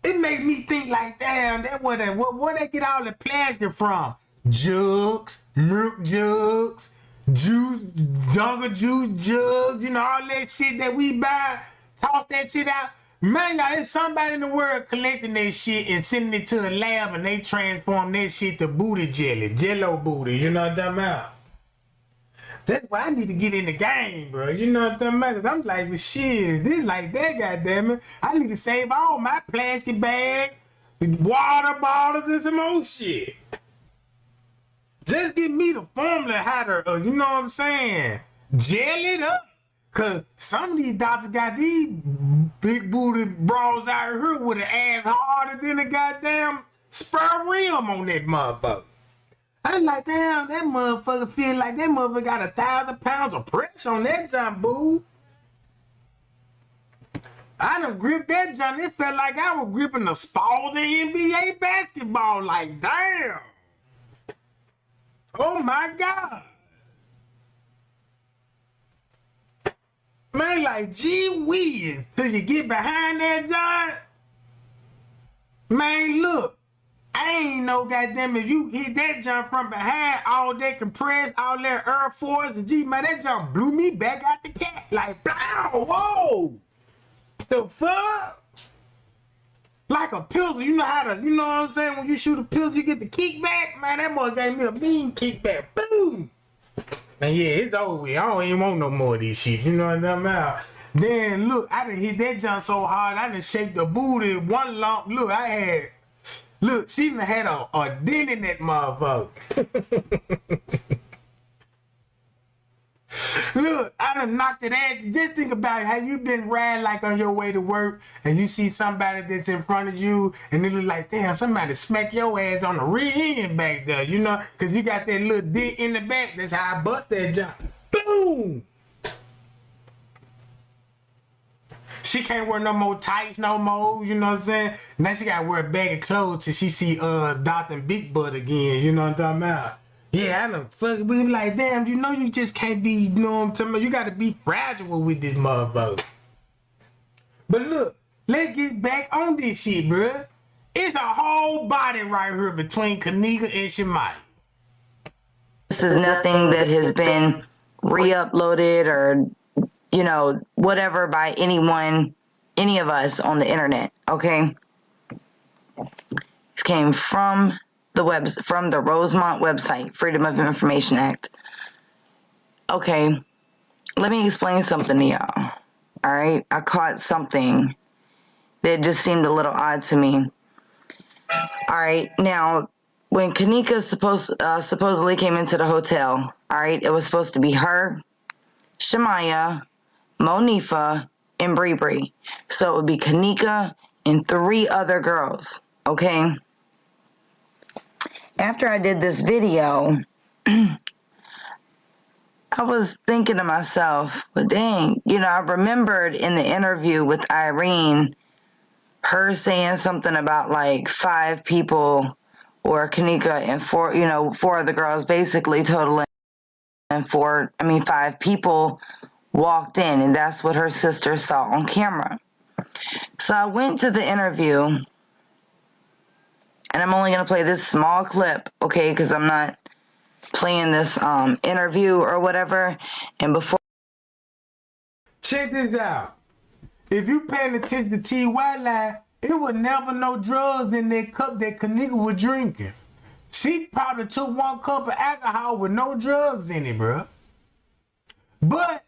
It makes me think like, damn, that where they get all the plastic from? Jugs, milk jugs, juice, jungle juice jugs, you know, all that shit that we buy. Toss that shit out. Man, y'all, there's somebody in the world collecting that shit and sending it to a lab and they transform that shit to booty jelly, jello booty, you know what I'm talking about? That's why I need to get in the game, bro. You know what I'm talking about? 'Cause I'm like, well, shit, this like that, goddammit. I need to save all my plastic bags, water bottles, and some more shit. Just give me the formula how to, you know what I'm saying? Gel it up. Cause some of these doctors got these big booty bras out here with an ass harder than a goddamn spur rim on that motherfucker. I like, damn, that motherfucker feel like that motherfucker got 1,000 pounds of pressure on that jump, boo. I done gripped that jump. It felt like I was gripping the Spalding NBA basketball. Like, damn. Oh my God. Man, like, gee whiz, till you get behind that giant. Man, look, I ain't no goddamn if you hit that jump from behind, all that compressed, all that Air Force, and gee, man, that jump blew me back out the cat. Like, blow, whoa. The fuck? Like a pistol, you know how to, you know what I'm saying? When you shoot a pistol, you get the kickback. Man, that boy gave me a mean kickback. Boom. Man, yeah, it's over with. I don't even want no more of this shit. You know what I'm talking about? Then, look, I done hit that jump so hard, I done shake the booty one lump. Look, look, she done had a dent in that motherfucker. Look, I done knocked it out. Just think about how you been riding like on your way to work and you see somebody that's in front of you and it look like, damn, somebody smack your ass on the rear end back there, you know, because you got that little dent in the back. That's how I bust that jump. Boom! She can't wear no more tights no more, you know what I'm saying? Now she gotta wear a bag of clothes till she see Dr. Big Butt again, you know what I'm talking about? Yeah, I done fucking be like, damn, you know you just can't be, you know what I'm talking about? You gotta be fragile with this motherfucker. But look, let's get back on this shit, bruh. It's a whole body right here between Kenneka and Shemaya. This is nothing that has been re-uploaded or, you know, whatever by anyone, any of us on the internet, okay? This came from the Rosemont website, Freedom of Information Act. Okay, let me explain something to y'all. All right, I caught something that just seemed a little odd to me. All right, now when Kenneka supposedly came into the hotel, all right, it was supposed to be her, Shemaya, Monifa, and Bree. So it would be Kenneka and 3 other girls. Okay. After I did this video, I was thinking to myself, well, dang, you know, I remembered in the interview with Irene, her saying something about like 5 people or Kenneka and 4 of the girls basically totaling and 5 people walked in and that's what her sister saw on camera. So I went to the interview. And I'm only going to play this small clip, okay, because I'm not playing this interview or whatever. And before... Check this out. If you paying attention to T.Y. line, it was never no drugs in that cup that Kenneka was drinking. She probably took 1 cup of alcohol with no drugs in it, bro. But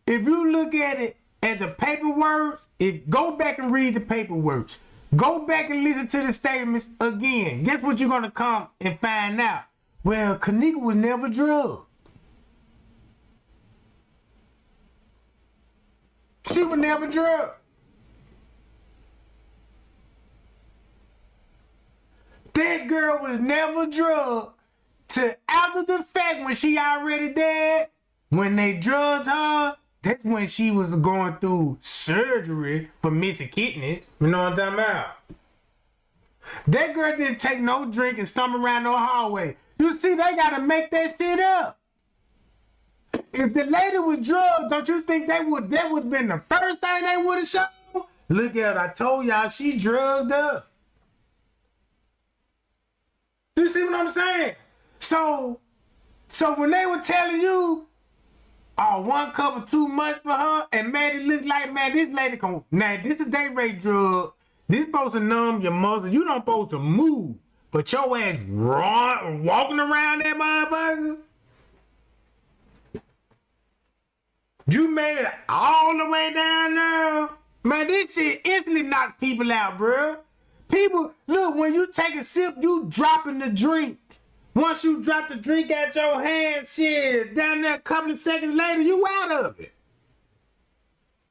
if you look at it at the paperwork, go back and read the paperwork. Go back and listen to the statements again. Guess what you're going to come and find out? Well, Kenneka was never drugged. She was never drugged. That girl was never drugged till after the fact when she already dead. When they drugged her, that's when she was going through surgery for missing kidneys. You know what I'm talking about? That girl didn't take no drink and stumble around no hallway. You see, they gotta make that shit up. If the lady was drugged, don't you think that would have been the first thing they would have shown? Look at her, I told y'all she drugged up. You see what I'm saying? So when they were telling you Oh, one couple too much for her, and man, it look like, man, this lady can. Now, this is a day rate drug. This supposed to numb your muscles. You don't supposed to move, but your ass walking around that motherfucker. You made it all the way down there. Man, this shit instantly knock people out, bruh. People, look, when you take a sip, you dropping the drink. Once you drop the drink out your hand, shit, down there a couple of seconds later, you out of it.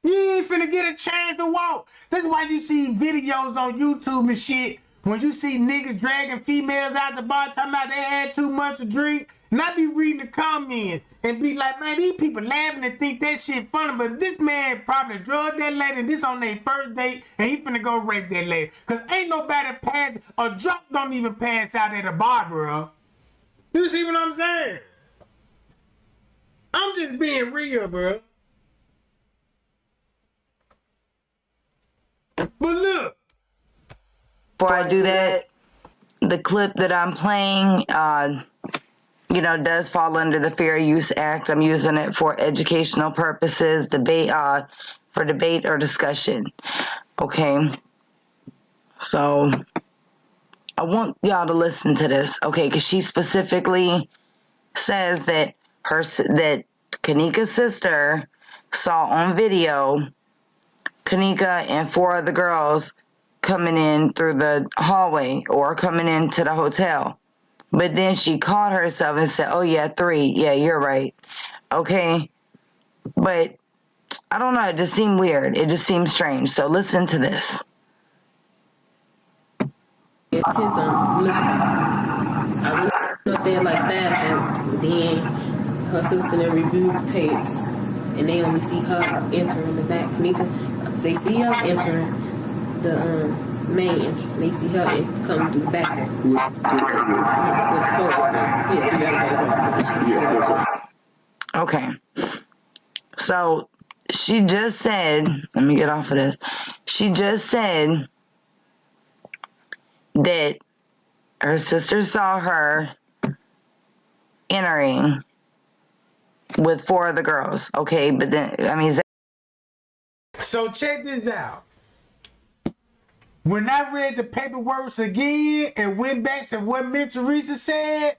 You ain't finna get a chance to walk. That's why you see videos on YouTube and shit. When you see niggas dragging females out the bar talking about they had too much to drink, and I be reading the comments and be like, man, these people laughing and think that shit funny, but this man probably drugged that lady and this on their first date and he finna go rape that lady. Cause ain't nobody pass, a drunk don't even pass out at a bar, bro. You see what I'm saying? I'm just being real, bro. But look. Before I do that, the clip that I'm playing, you know, does fall under the Fair Use Act. I'm using it for educational purposes, for debate or discussion. Okay. So I want y'all to listen to this, okay? Because she specifically says that that Kenneka's sister saw on video Kenneka and 4 other girls coming in through the hallway or coming into the hotel. But then she caught herself and said, oh yeah, 3. Yeah, you're right. Okay. But I don't know. It just seemed weird. It just seemed strange. So listen to this. I went up there like that, and then her sister then reviewed the tapes, and they only see her entering the back. Kenneka, they see her entering the main entrance. They see her coming through the back. Okay. So she just said, let me get off of this. She just said that her sister saw her entering with 4 of the girls. Okay, but then, I mean, so check this out. When I read the paperwork again and went back to what Miss Teresa said,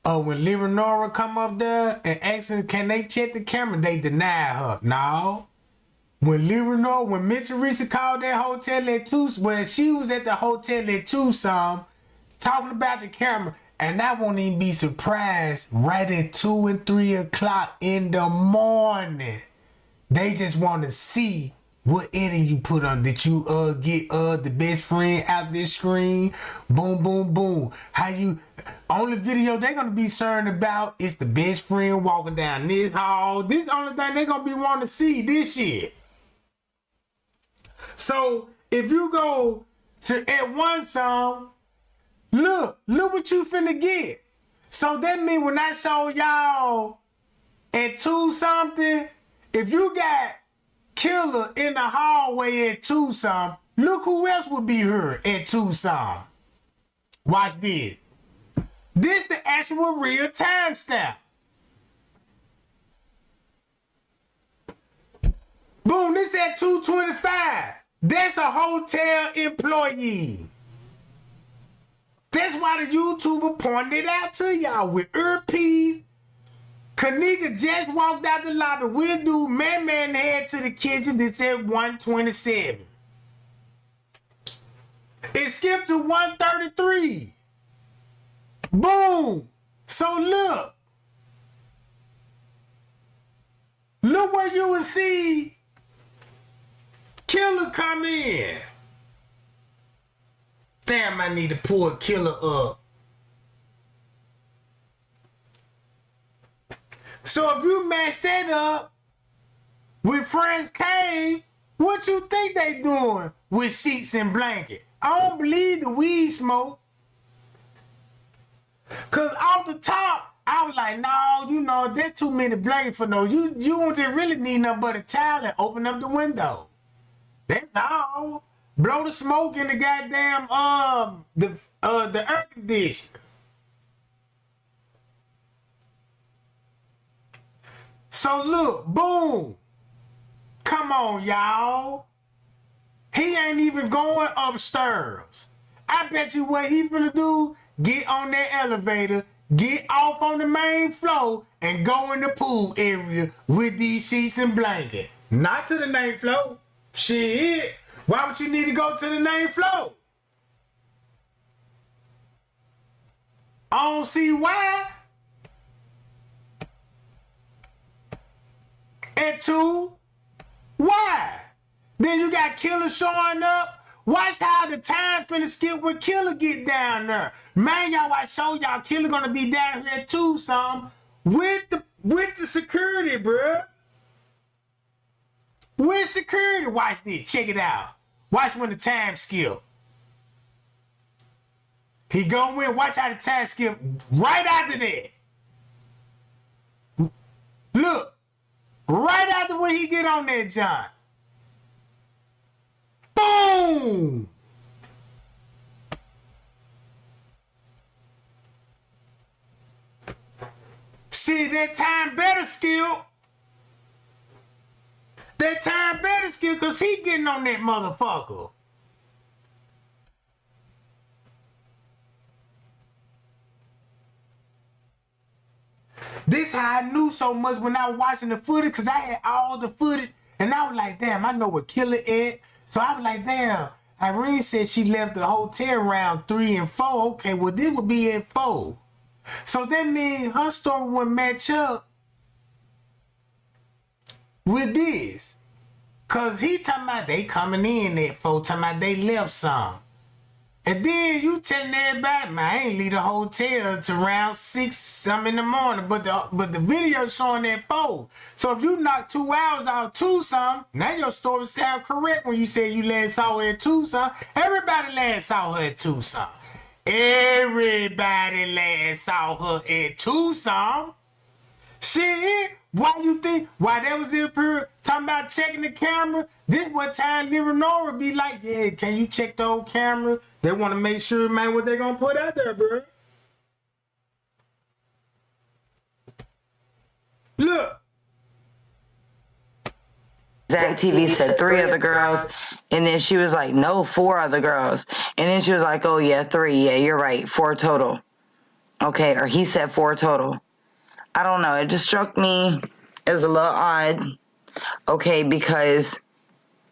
oh, when Leonora come up there and ask them, can they check the camera? They deny her. No. When Miss Teresa called that hotel at Tucson, well, she was at the hotel at Tucson talking about the camera, and I won't even be surprised right at 2 and 3 o'clock in the morning. They just want to see what editing you put on. Did you get the best friend out this screen? Boom, boom, boom. How you only video they're gonna be concerned about is the best friend walking down this hall. This the only thing they're gonna be wanting to see, this shit. So if you go to at one song, look what you finna get. So that mean when I show y'all at 2 something, if you got Killer in the hallway at 2 something, look who else would be here at 2 something. Watch this. This the actual real time stamp. Boom, this at 2:25. That's a hotel employee. That's why the YouTuber pointed it out to y'all with earpiece. Kenneka just walked out the lobby with dude, man head to the kitchen that said 127. It skipped to 133. Boom. So look where you would see Killer come in. Damn, I need to pull Killer up. So if you match that up with Friends Cave, what you think they doing with sheets and blanket? I don't believe the weed smoke. Cause off the top, I was like, no, you know, there's too many blankets for no. You don't just really need nothing but a towel and open up the window. That's all. Blow the smoke in the goddamn the air conditioner. So look, boom. Come on, y'all. He ain't even going upstairs. I bet you what he finna do, get on that elevator, get off on the main floor, and go in the pool area with these sheets and blanket. Not to the main floor. Shit. Why would you need to go to the main floor? I don't see why. And two, why? Then you got Killer showing up. Watch how the time finna skip when Killer get down there. Man, y'all, I show y'all Killer gonna be down here at Tucson with the security, bruh. With security. Watch this. Check it out. Watch when the time skip. He go in. Watch how the time skip right after that. Look. Right after when he get on that John. Boom! See, that time better skill. That time better skill because he getting on that motherfucker. This how I knew so much when I was watching the footage because I had all the footage and I was like, damn, I know what Killer is. So I was like, damn, Irene said she left the hotel around 3 and 4. Okay, well, this would be at 4. So that means her story would match up with this. Because he talking about they coming in at 4, talking about they left some. And then you telling everybody, man, I ain't leave the hotel till around 6 something in the morning, but the video showing that 4. So if you knock 2 hours out 2 something, now your story sound correct when you say you last saw her at 2 something. Everybody last saw her at 2 something. Everybody last saw her at 2 something. Shit, why you think, why that was in period, talking about checking the camera, this what time Leonora be like, yeah, can you check the old camera? They want to make sure, man, what they gonna put out there, bro. Look. Zach TV said 3 other girls, and then she was like, no, 4 other girls. And then she was like, oh, yeah, 3. Yeah, you're right, 4 total. Okay, or he said 4 total. I don't know. It just struck me as a little odd, okay, because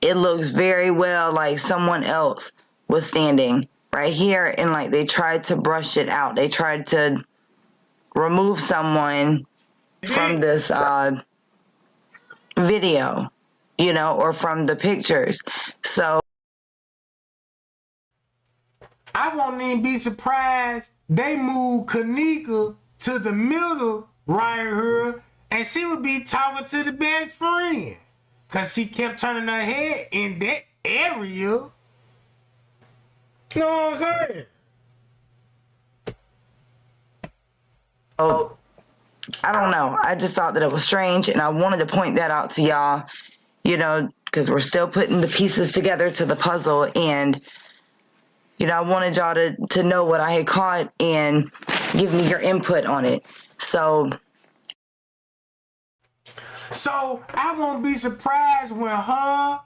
it looks very well like someone else was standing right here, and like they tried to brush it out. They tried to remove someone from this video, you know, or from the pictures. So I won't even be surprised they moved Kenneka to the middle right here, and she would be talking to the best friend because she kept turning her head in that area. You know what I'm saying? Oh, I don't know. I just thought that it was strange, and I wanted to point that out to y'all, you know, because we're still putting the pieces together to the puzzle, and, you know, I wanted y'all to know what I had caught and give me your input on it. So I won't be surprised when her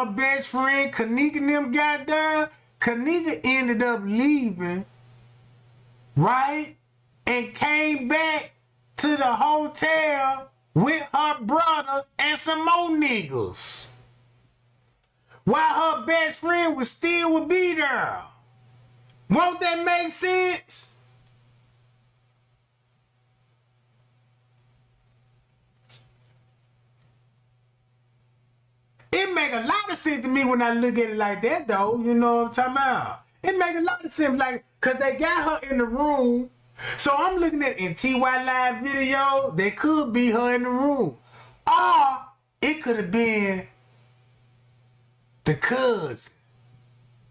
best friend, Kenneka and them got there. Kenneka ended up leaving, right? And came back to the hotel with her brother and some more niggas. While her best friend would be there. Won't that make sense? It make a lot of sense to me when I look at it like that, though. You know what I'm talking about? It make a lot of sense, like, because they got her in the room. So I'm looking at in TY Live video, they could be her in the room. Or it could have been the cousin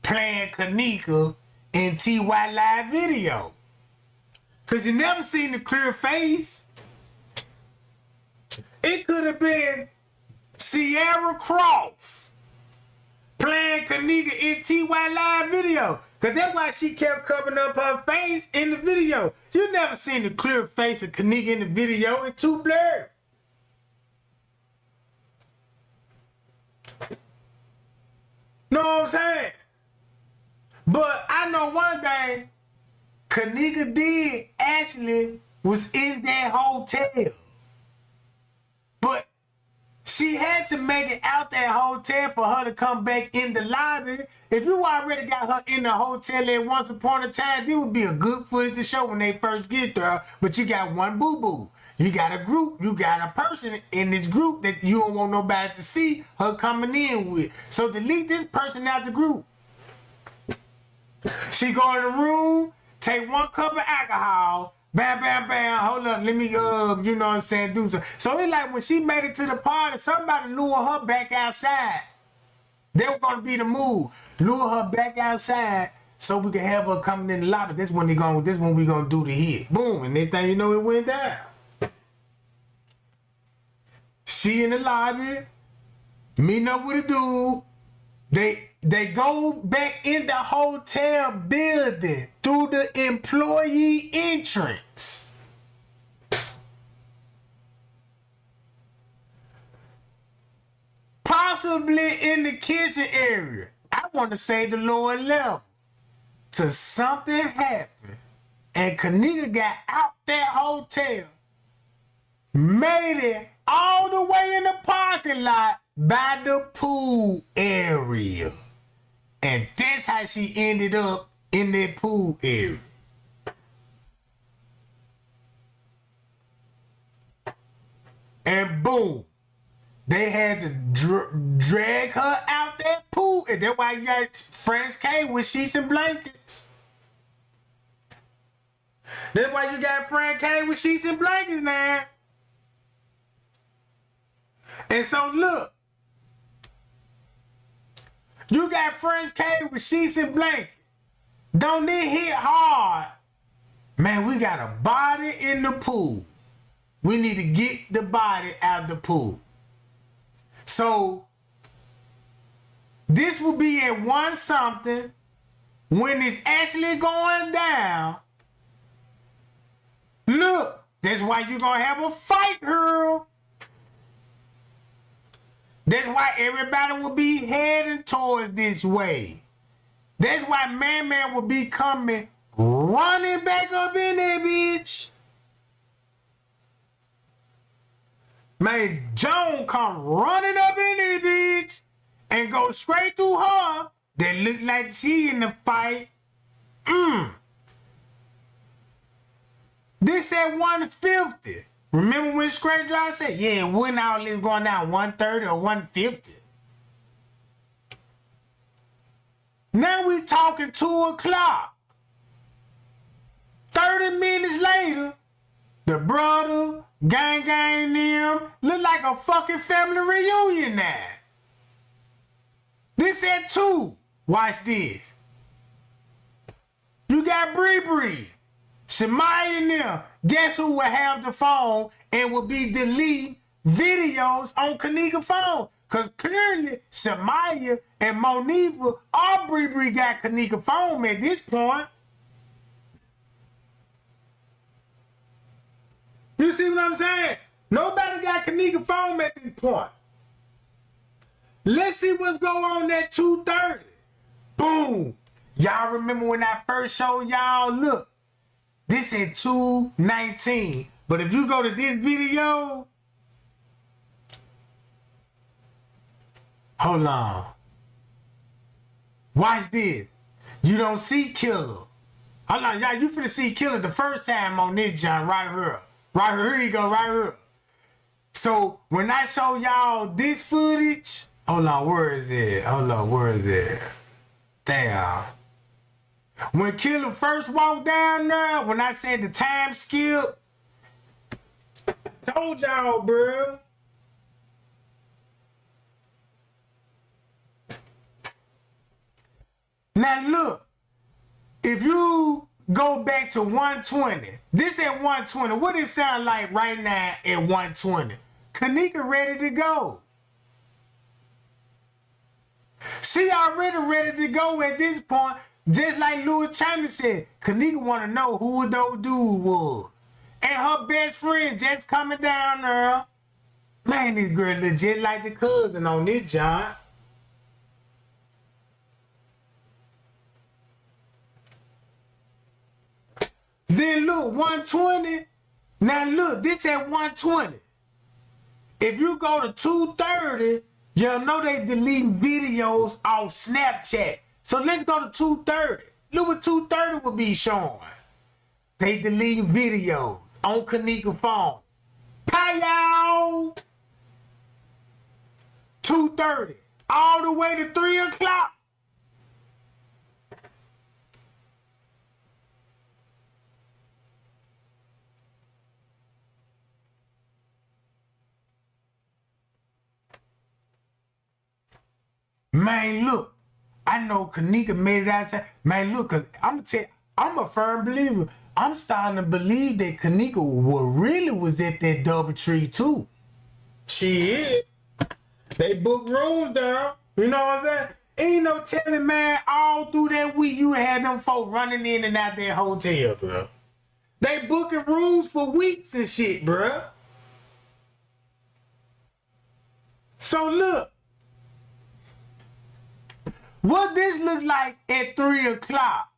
playing Kenneka in TY Live video. Because you never seen the clear face. It could have been Sierra Croft playing Kenneka in TY Live video. Because that's why she kept covering up her face in the video. You never seen the clear face of Kenneka in the video. It's too blurred. Know what I'm saying? But I know one thing. Kenneka did actually was in that hotel. But she had to make it out that hotel for her to come back in the lobby. If you already got her in the hotel at once upon a time, this would be a good footage to show when they first get there. But you got one boo-boo. You got a group. You got a person in this group that you don't want nobody to see her coming in with. So delete this person out the group. She go in the room, take 1 cup of alcohol, bam, bam, bam, hold up, let me, you know what I'm saying, do something. So it's like when she made it to the party, somebody lure her back outside. That was gonna be the move. Lure her back outside so we can have her coming in the lobby. This when we gonna do the hit. Boom, and next thing you know, it went down. She in the lobby, meeting up with a dude. They go back in the hotel building through the employee entrance. Possibly in the kitchen area. I want to say the lower level. Till something happened and Kenneka got out that hotel, made it all the way in the parking lot by the pool area. And that's how she ended up in that pool area. And boom, they had to drag her out that pool. And that's why you got French K with sheets and blankets. That's why you got Frank K with sheets and blankets now. And so look, you got French K with sheets and blankets. Don't it hit hard? Man, we got a body in the pool. We need to get the body out the pool. So this will be at 1 something. When it's actually going down, look, that's why you're gonna have a fight, girl. That's why everybody will be heading towards this way. That's why Man will be coming, running back up in there, bitch. Man, Joan come running up in there, bitch, and go straight through her. That look like she in the fight. This at 150. Remember when Straight Drive said, yeah, we're now going down 130 or 150. Now we talking 2 o'clock. 30 minutes later, the brother, gang them, look like a fucking family reunion now. This at 2. Watch this. You got Bree. Shemaya and them, guess who will have the phone and will be deleting videos on Kenneka's phone? Because clearly, Shemaya and Monifa or Bree got Kenneka's phone at this point. You see what I'm saying? Nobody got Kenneka's phone at this point. Let's see what's going on at 2:30. Boom. Y'all remember when I first showed y'all, look. This at 2:19. But if you go to this video, hold on. Watch this. You don't see Killer. Hold on, y'all. You finna see Killer the first time on this John right here. Right here. Here you go, right here. So when I show y'all this footage, hold on, where is it? Hold on, where is it? Damn. When Killer first walked down there, when I said the time skip, told y'all, bro. Now look, if you go back to 120, this at 120, what it sound like right now at 120? Kenneka ready to go. She already ready to go at this point. Just like Louis China said, Kenneka want to know who those dude was. And her best friend just coming down there. Man, this girl legit like the cousin on this John. look, 120. Now look, this at 120. If you go to 230, you'll know they deleting videos off Snapchat. So let's go to 230. Look what 230 will be showing. They deleting videos on Kenneka phone. Pow! 2:30 all the way to 3 o'clock. Man, look, I know Kenneka made it outside. Man, look, cause I'm a firm believer. I'm starting to believe that Kenneka really was at that DoubleTree too. Shit. They booked rooms there. You know what I'm saying? Ain't no telling, man, all through that week you had them folk running in and out that hotel, bro. They booking rooms for weeks and shit, bro. So look. What this look like at 3 o'clock?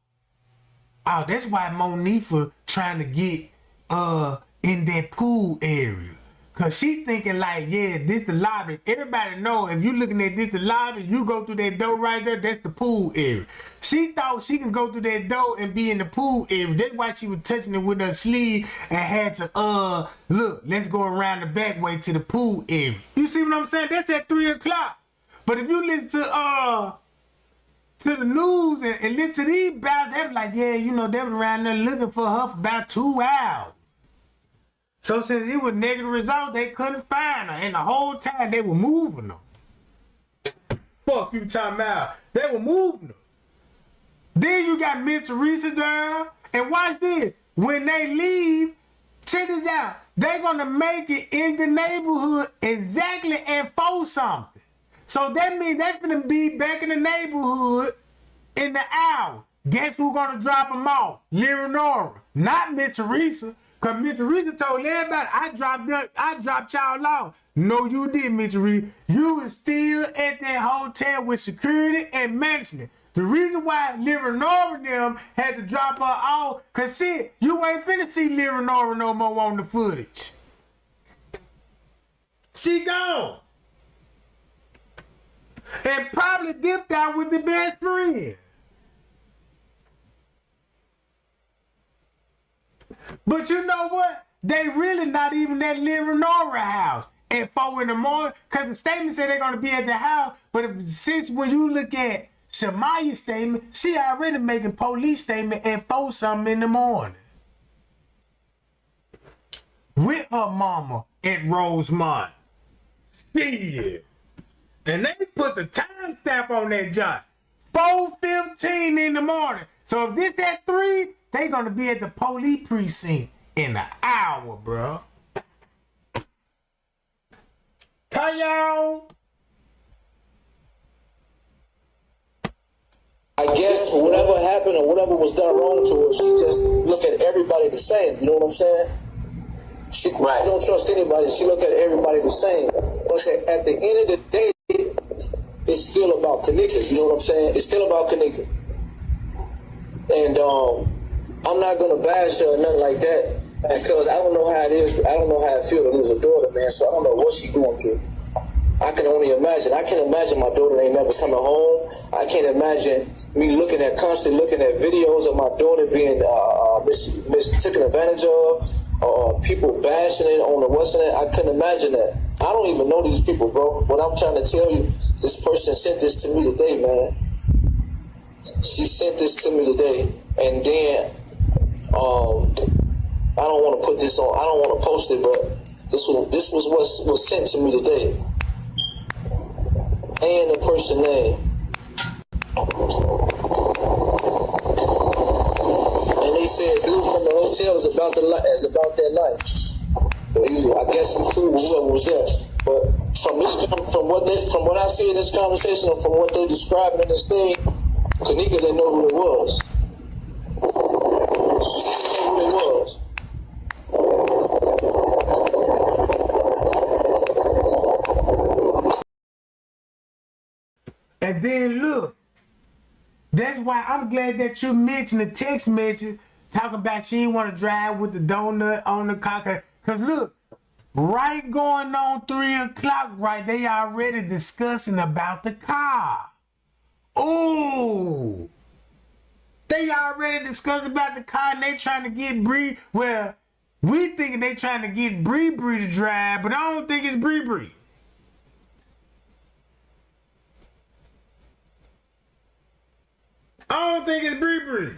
Oh, that's why Monifa trying to get in that pool area. Cause she thinking like, yeah, this the lobby. Everybody know if you looking at this the lobby, you go through that door right there, that's the pool area. She thought she can go through that door and be in the pool area. That's why she was touching it with her sleeve and had to, look, let's go around the back way to the pool area. You see what I'm saying? That's at 3 o'clock. But if you listen to the news and listen to these guys, they were like, yeah, you know, they was around there looking for her for about 2 hours. So since it was negative result, they couldn't find her. And the whole time they were moving her. Fuck you talking about. They were moving her. Then you got Miss Teresa there. And watch this. When they leave, check this out. They're going to make it in the neighborhood exactly at 4 something. So that means they're going to be back in the neighborhood in the hour. Guess who's going to drop them off? Leonora. Not Miss Teresa. Because Miss Teresa told everybody, I dropped y'all off. No, you didn't, Miss Teresa. You was still at that hotel with security and management. The reason why Leonora and them had to drop her off, because see, you ain't finna see Leonora no more on the footage. She gone. And probably dipped out with the best friend. But you know what? They really not even at Leonora house at 4 in the morning. Because the statement said they're going to be at the house. But since when you look at Shamaya's statement, she already making police statement at 4 something in the morning. With her mama at Rosemont. Shit. And they put the timestamp on that joint. 4:15 in the morning. So if this at 3, they gonna be at the police precinct in an hour, bro. Y'all. I guess whatever happened or whatever was done wrong to her, she just look at everybody the same. You know what I'm saying? She don't trust anybody. She look at everybody the same. But at the end of the day, it's still about Kenneka. You know what I'm saying? It's still about Kenneka. And I'm not gonna bash her or nothing like that because I don't know how it is. I don't know how it feels to lose a daughter, man. So I don't know what she's going through. I can only imagine. I can't imagine my daughter ain't never coming home. I can't imagine me constantly looking at videos of my daughter being taken advantage of, people bashing it on the what's in it. I couldn't imagine that. I don't even know these people, bro. What I'm trying to tell you, this person sent this to me today, man. She sent this to me today, and then I don't want to put this on. I don't want to post it, but this was what was sent to me today, and the person name. And they said, dude from the hotel is about their life. So I guess he flew whoever was there. But from what I see in this conversation, and from what they described in this thing, Kenneka didn't know who it was. She didn't know who it was. And then look, that's why I'm glad that you mentioned the text message talking about she didn't want to drive with the donut on the car. Cause look, right going on 3 o'clock, right? They already discussing about the car. Oh, they already discussed about the car and they trying to get Bree. Well, we thinking they trying to get Bree to drive, but I don't think it's Bree. I don't think it's Bree.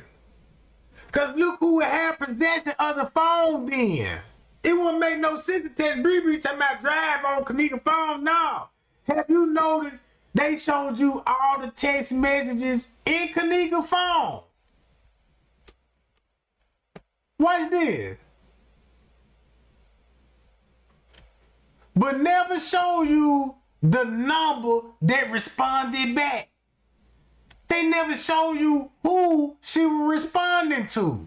Cause look who would have possession of the phone then. It wouldn't make no sense to text Bree talking about drive on Kenneka phone. No. Have you noticed they showed you all the text messages in Kenneka phone? Watch this. But never show you the number that responded back. They never show you who she was responding to.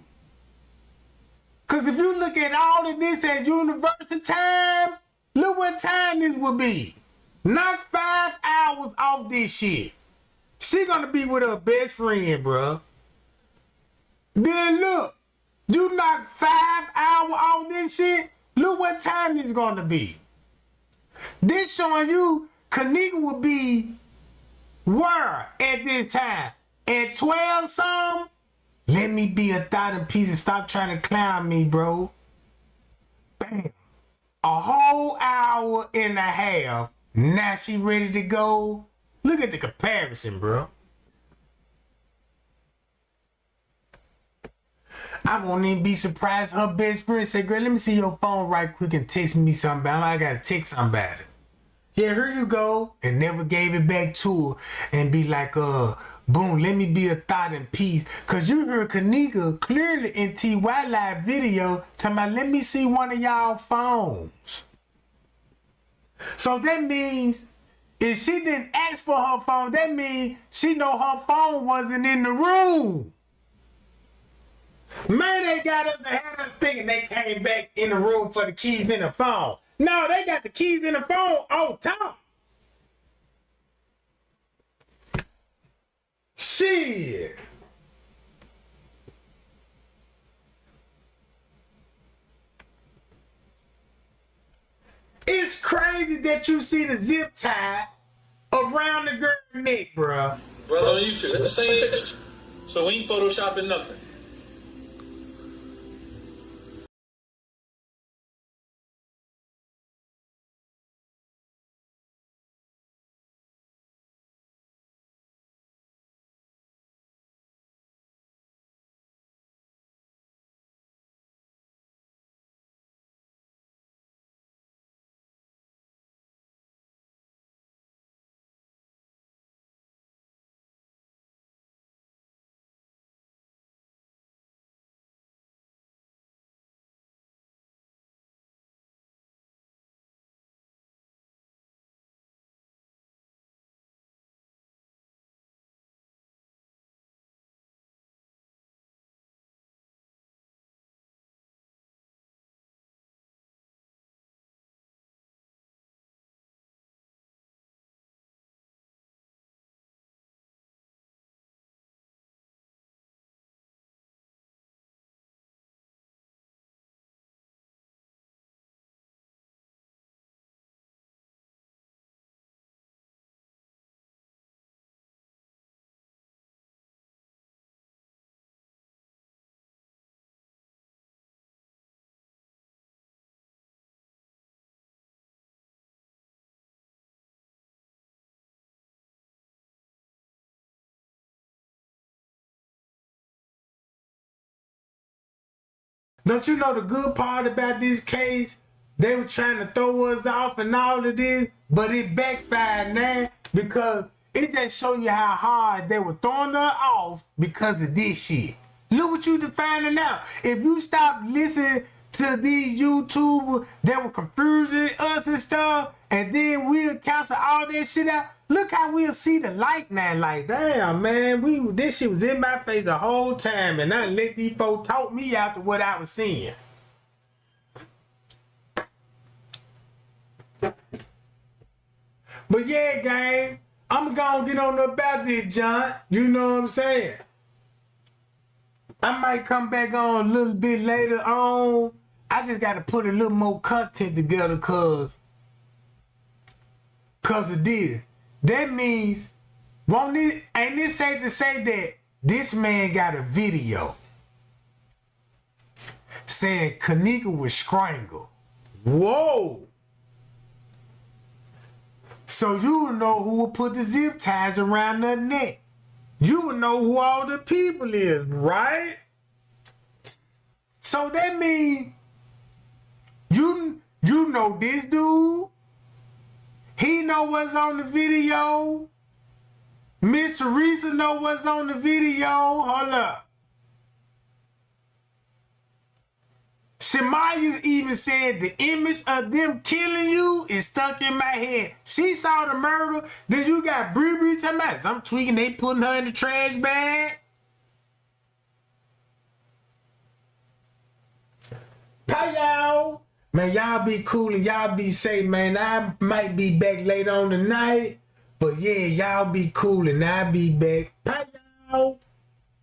Because if you look at all of this at university time, look what time this would be. Knock 5 hours off this shit. She gonna be with her best friend, bruh. Then look, you knock 5 hours off this shit, look what time this gonna be. This showing you Kenneka would be where at this time? At 12 something? Let me be 1,000 pieces. Stop trying to clown me, bro. Bam. A whole hour and a half. Now she ready to go. Look at the comparison, bro. I won't even be surprised her best friend said, girl, let me see your phone right quick and text me something. I gotta text somebody. Yeah, here you go. And never gave it back to her and be like, boom, let me be 1,000 piece. Cause you heard Kenneka clearly in TY Live video talking about, let me see one of y'all phones. So that means if she didn't ask for her phone, that means she know her phone wasn't in the room. Man, they got us to have us thinking they came back in the room for the keys in the phone. No, they got the keys in the phone on top. Shit. It's crazy that you see the zip tie around the girl's neck, bruh. Brother on YouTube, it's the same picture. So we ain't photoshopping nothing. Don't you know the good part about this case? They were trying to throw us off and all of this, but it backfired now because it just show you how hard they were throwing her off because of this shit. Look what you finding out. If you stop listening to these YouTubers that were confusing us and stuff, and then we'll cancel all that shit out, look how we'll see the light now. Like, damn, man, this shit was in my face the whole time, and I let these folks talk me out to what I was seeing. But yeah, gang, I'm gonna get on about this, John. You know what I'm saying? I might come back on a little bit later on. I just got to put a little more content together cause of this. That means, ain't it safe to say that this man got a video saying Kenneka was strangled? Whoa! So you would know who would put the zip ties around her neck. You would know who all the people is, right? So that means you know this dude. He know what's on the video. Miss Teresa know what's on the video. Hold up. Shemaya's even said the image of them killing you is stuck in my head. She saw the murder. Then you got Bree talking about I'm tweaking. They putting her in the trash bag. Bye, y'all. Man, y'all be cool and y'all be safe, man. I might be back later on tonight. But yeah, y'all be cool and I'll be back. Bye, y'all.